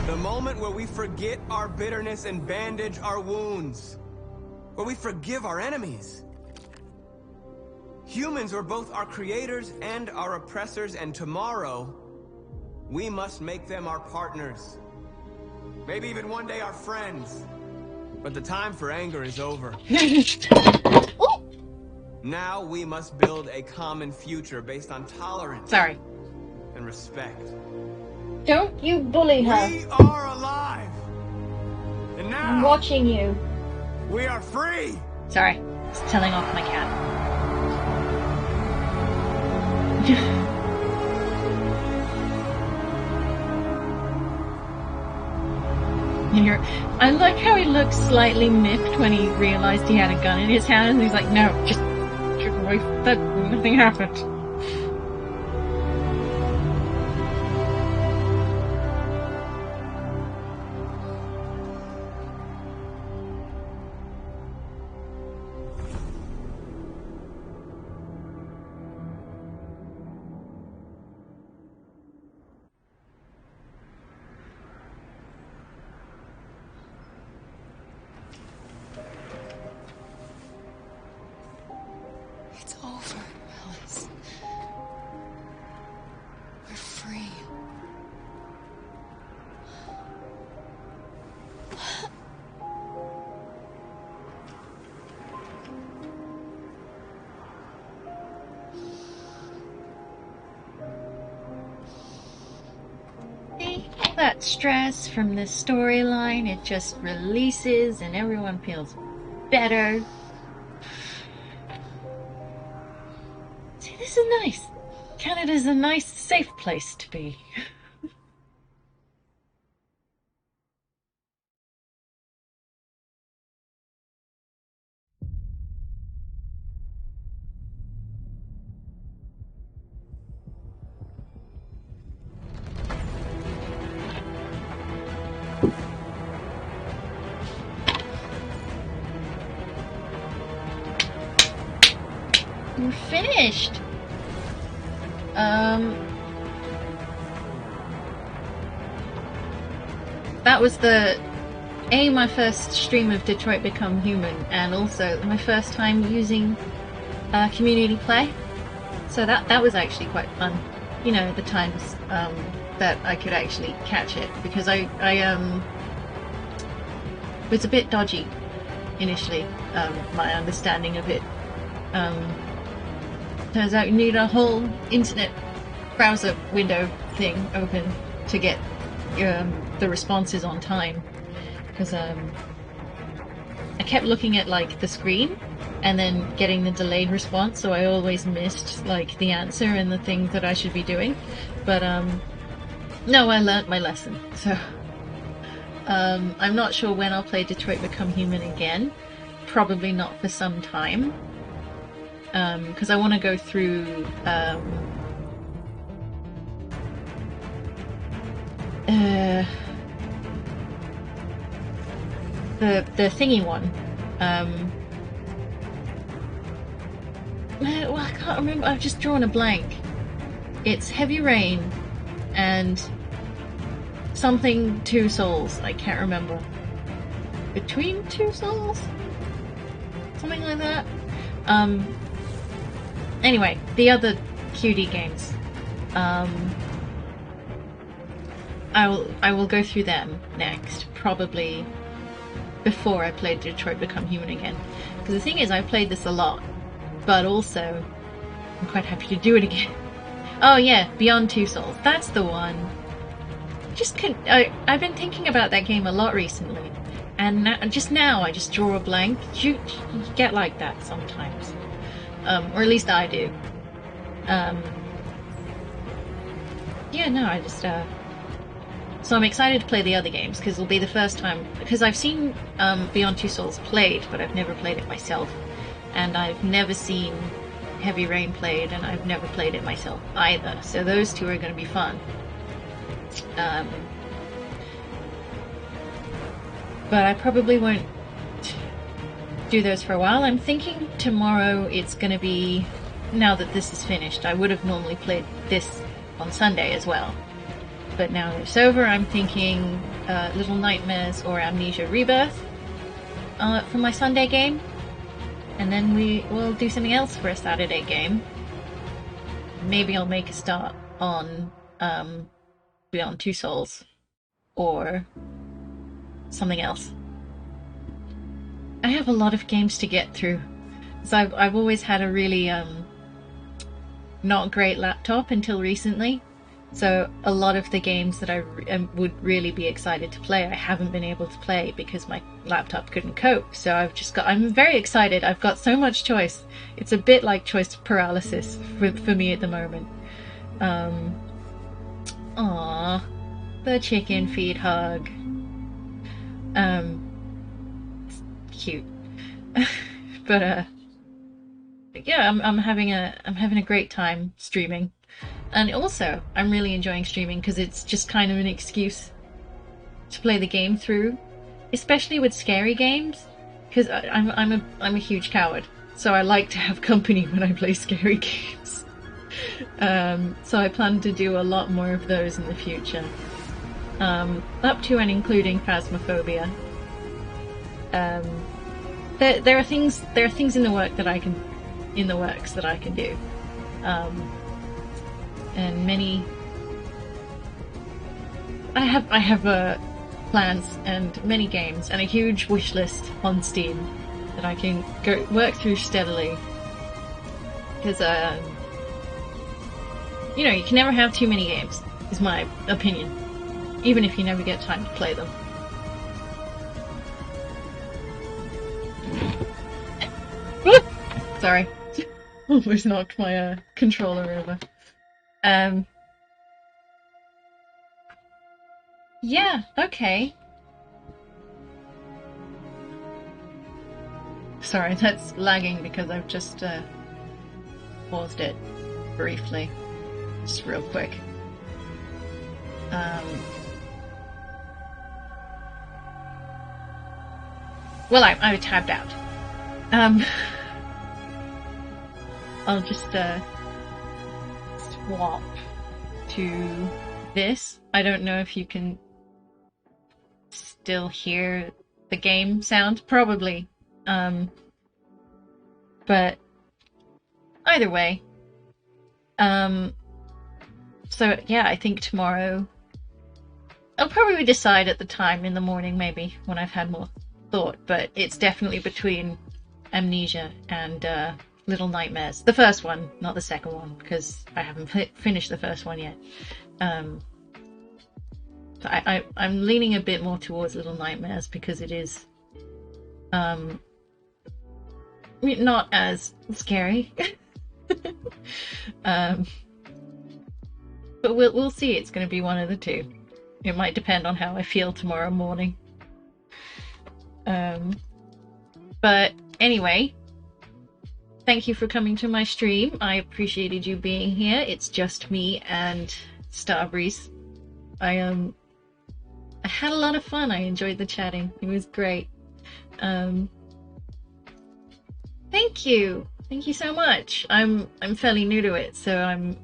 The moment where we forget our bitterness and bandage our wounds. Where we forgive our enemies. Humans are both our creators and our oppressors, and tomorrow, we must make them our partners. Maybe even one day our friends. But the time for anger is over. Now we must build a common future based on tolerance. Sorry. And respect. Don't you bully her. We are alive! And now... I'm watching you. We are free! Sorry. Just telling off my cat. I like how he looks slightly miffed when he realized he had a gun in his hand, and he's like, no, just wait, that nothing happened. It's over, Alice. We're free. See, all that stress from the storyline, it just releases and everyone feels better. See, this is nice. Canada's a nice, safe place to be. We're finished. That was my first stream of Detroit Become Human, and also my first time using community play. So that was actually quite fun. You know, the times that I could actually catch it, because I was a bit dodgy initially, my understanding of it. Turns out you need a whole internet browser window thing open to get the responses on time, because I kept looking at like the screen and then getting the delayed response, so I always missed like the answer and the things that I should be doing. But no, I learnt my lesson. So I'm not sure when I'll play Detroit Become Human again. Probably not for some time. Because I want to go through the thingy one. Well, I can't remember. I've just drawn a blank. It's Heavy Rain and something Two Souls. I can't remember. Between Two Souls? Something like that. Anyway, the other QD games. I will go through them next, probably before I play Detroit Become Human again. Because the thing is, I've played this a lot, but also I'm quite happy to do it again. Oh yeah, Beyond Two Souls. That's the one. I've been thinking about that game a lot recently, and just now I just draw a blank. You get like that sometimes. Or at least I do. Yeah, no, I just, so I'm excited to play the other games, because it'll be the first time, because I've seen Beyond Two Souls played, but I've never played it myself. and I've never seen Heavy Rain played, and I've never played it myself either. So those two are going to be fun. But I probably won't do those for a while. I'm thinking tomorrow it's going to be, now that this is finished, I would have normally played this on Sunday as well. But now it's over, I'm thinking Little Nightmares or Amnesia Rebirth for my Sunday game. And then we will do something else for a Saturday game. Maybe I'll make a start on Beyond Two Souls or something else. I have a lot of games to get through. So I've always had a really not great laptop until recently. So a lot of the games that I would really be excited to play, I haven't been able to play because my laptop couldn't cope. So I'm very excited. I've got so much choice. It's a bit like choice paralysis for me at the moment. Aww, the chicken feed hug. It's cute. But yeah, I'm having a great time streaming. And also, I'm really enjoying streaming because it's just kind of an excuse to play the game through, especially with scary games. Because I'm a huge coward, so I like to have company when I play scary games. So I plan to do a lot more of those in the future, up to and including Phasmophobia. There are things in the works that I can do. And many, I have plans and many games and a huge wish list on Steam that I can work through steadily. Because you know, you can never have too many games, is my opinion, even if you never get time to play them. Sorry, almost knocked my controller over. Yeah, okay. Sorry, that's lagging because I've just paused it briefly. Just real quick. Well, I tabbed out. I'll just swap to this. I don't know if you can still hear the game sound. Probably. But either way. So yeah, I think tomorrow I'll probably decide at the time in the morning, maybe, when I've had more thought, but it's definitely between Amnesia and Little Nightmares. The first one, not the second one, because I haven't finished the first one yet. So I'm leaning a bit more towards Little Nightmares because it is not as scary. But we'll see. It's going to be one of the two. It might depend on how I feel tomorrow morning. But anyway, thank you for coming to my stream. I appreciated you being here. It's just me and Starbreeze. I had a lot of fun. I enjoyed the chatting. It was great. Thank you. Thank you so much. I'm fairly new to it, so I'm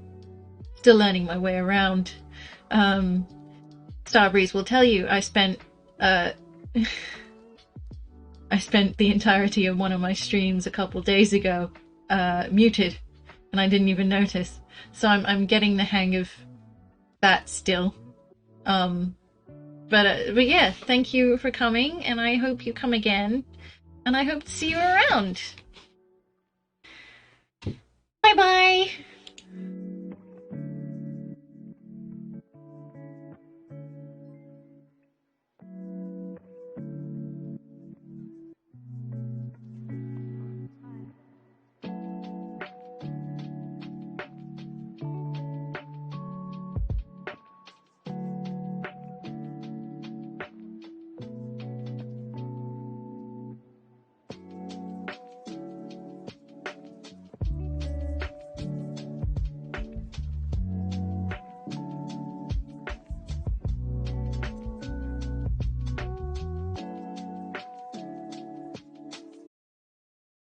still learning my way around. Starbreeze will tell you I spent the entirety of one of my streams a couple days ago muted, and I didn't even notice. So I'm getting the hang of that still. But yeah, thank you for coming, and I hope you come again, and I hope to see you around. Bye bye.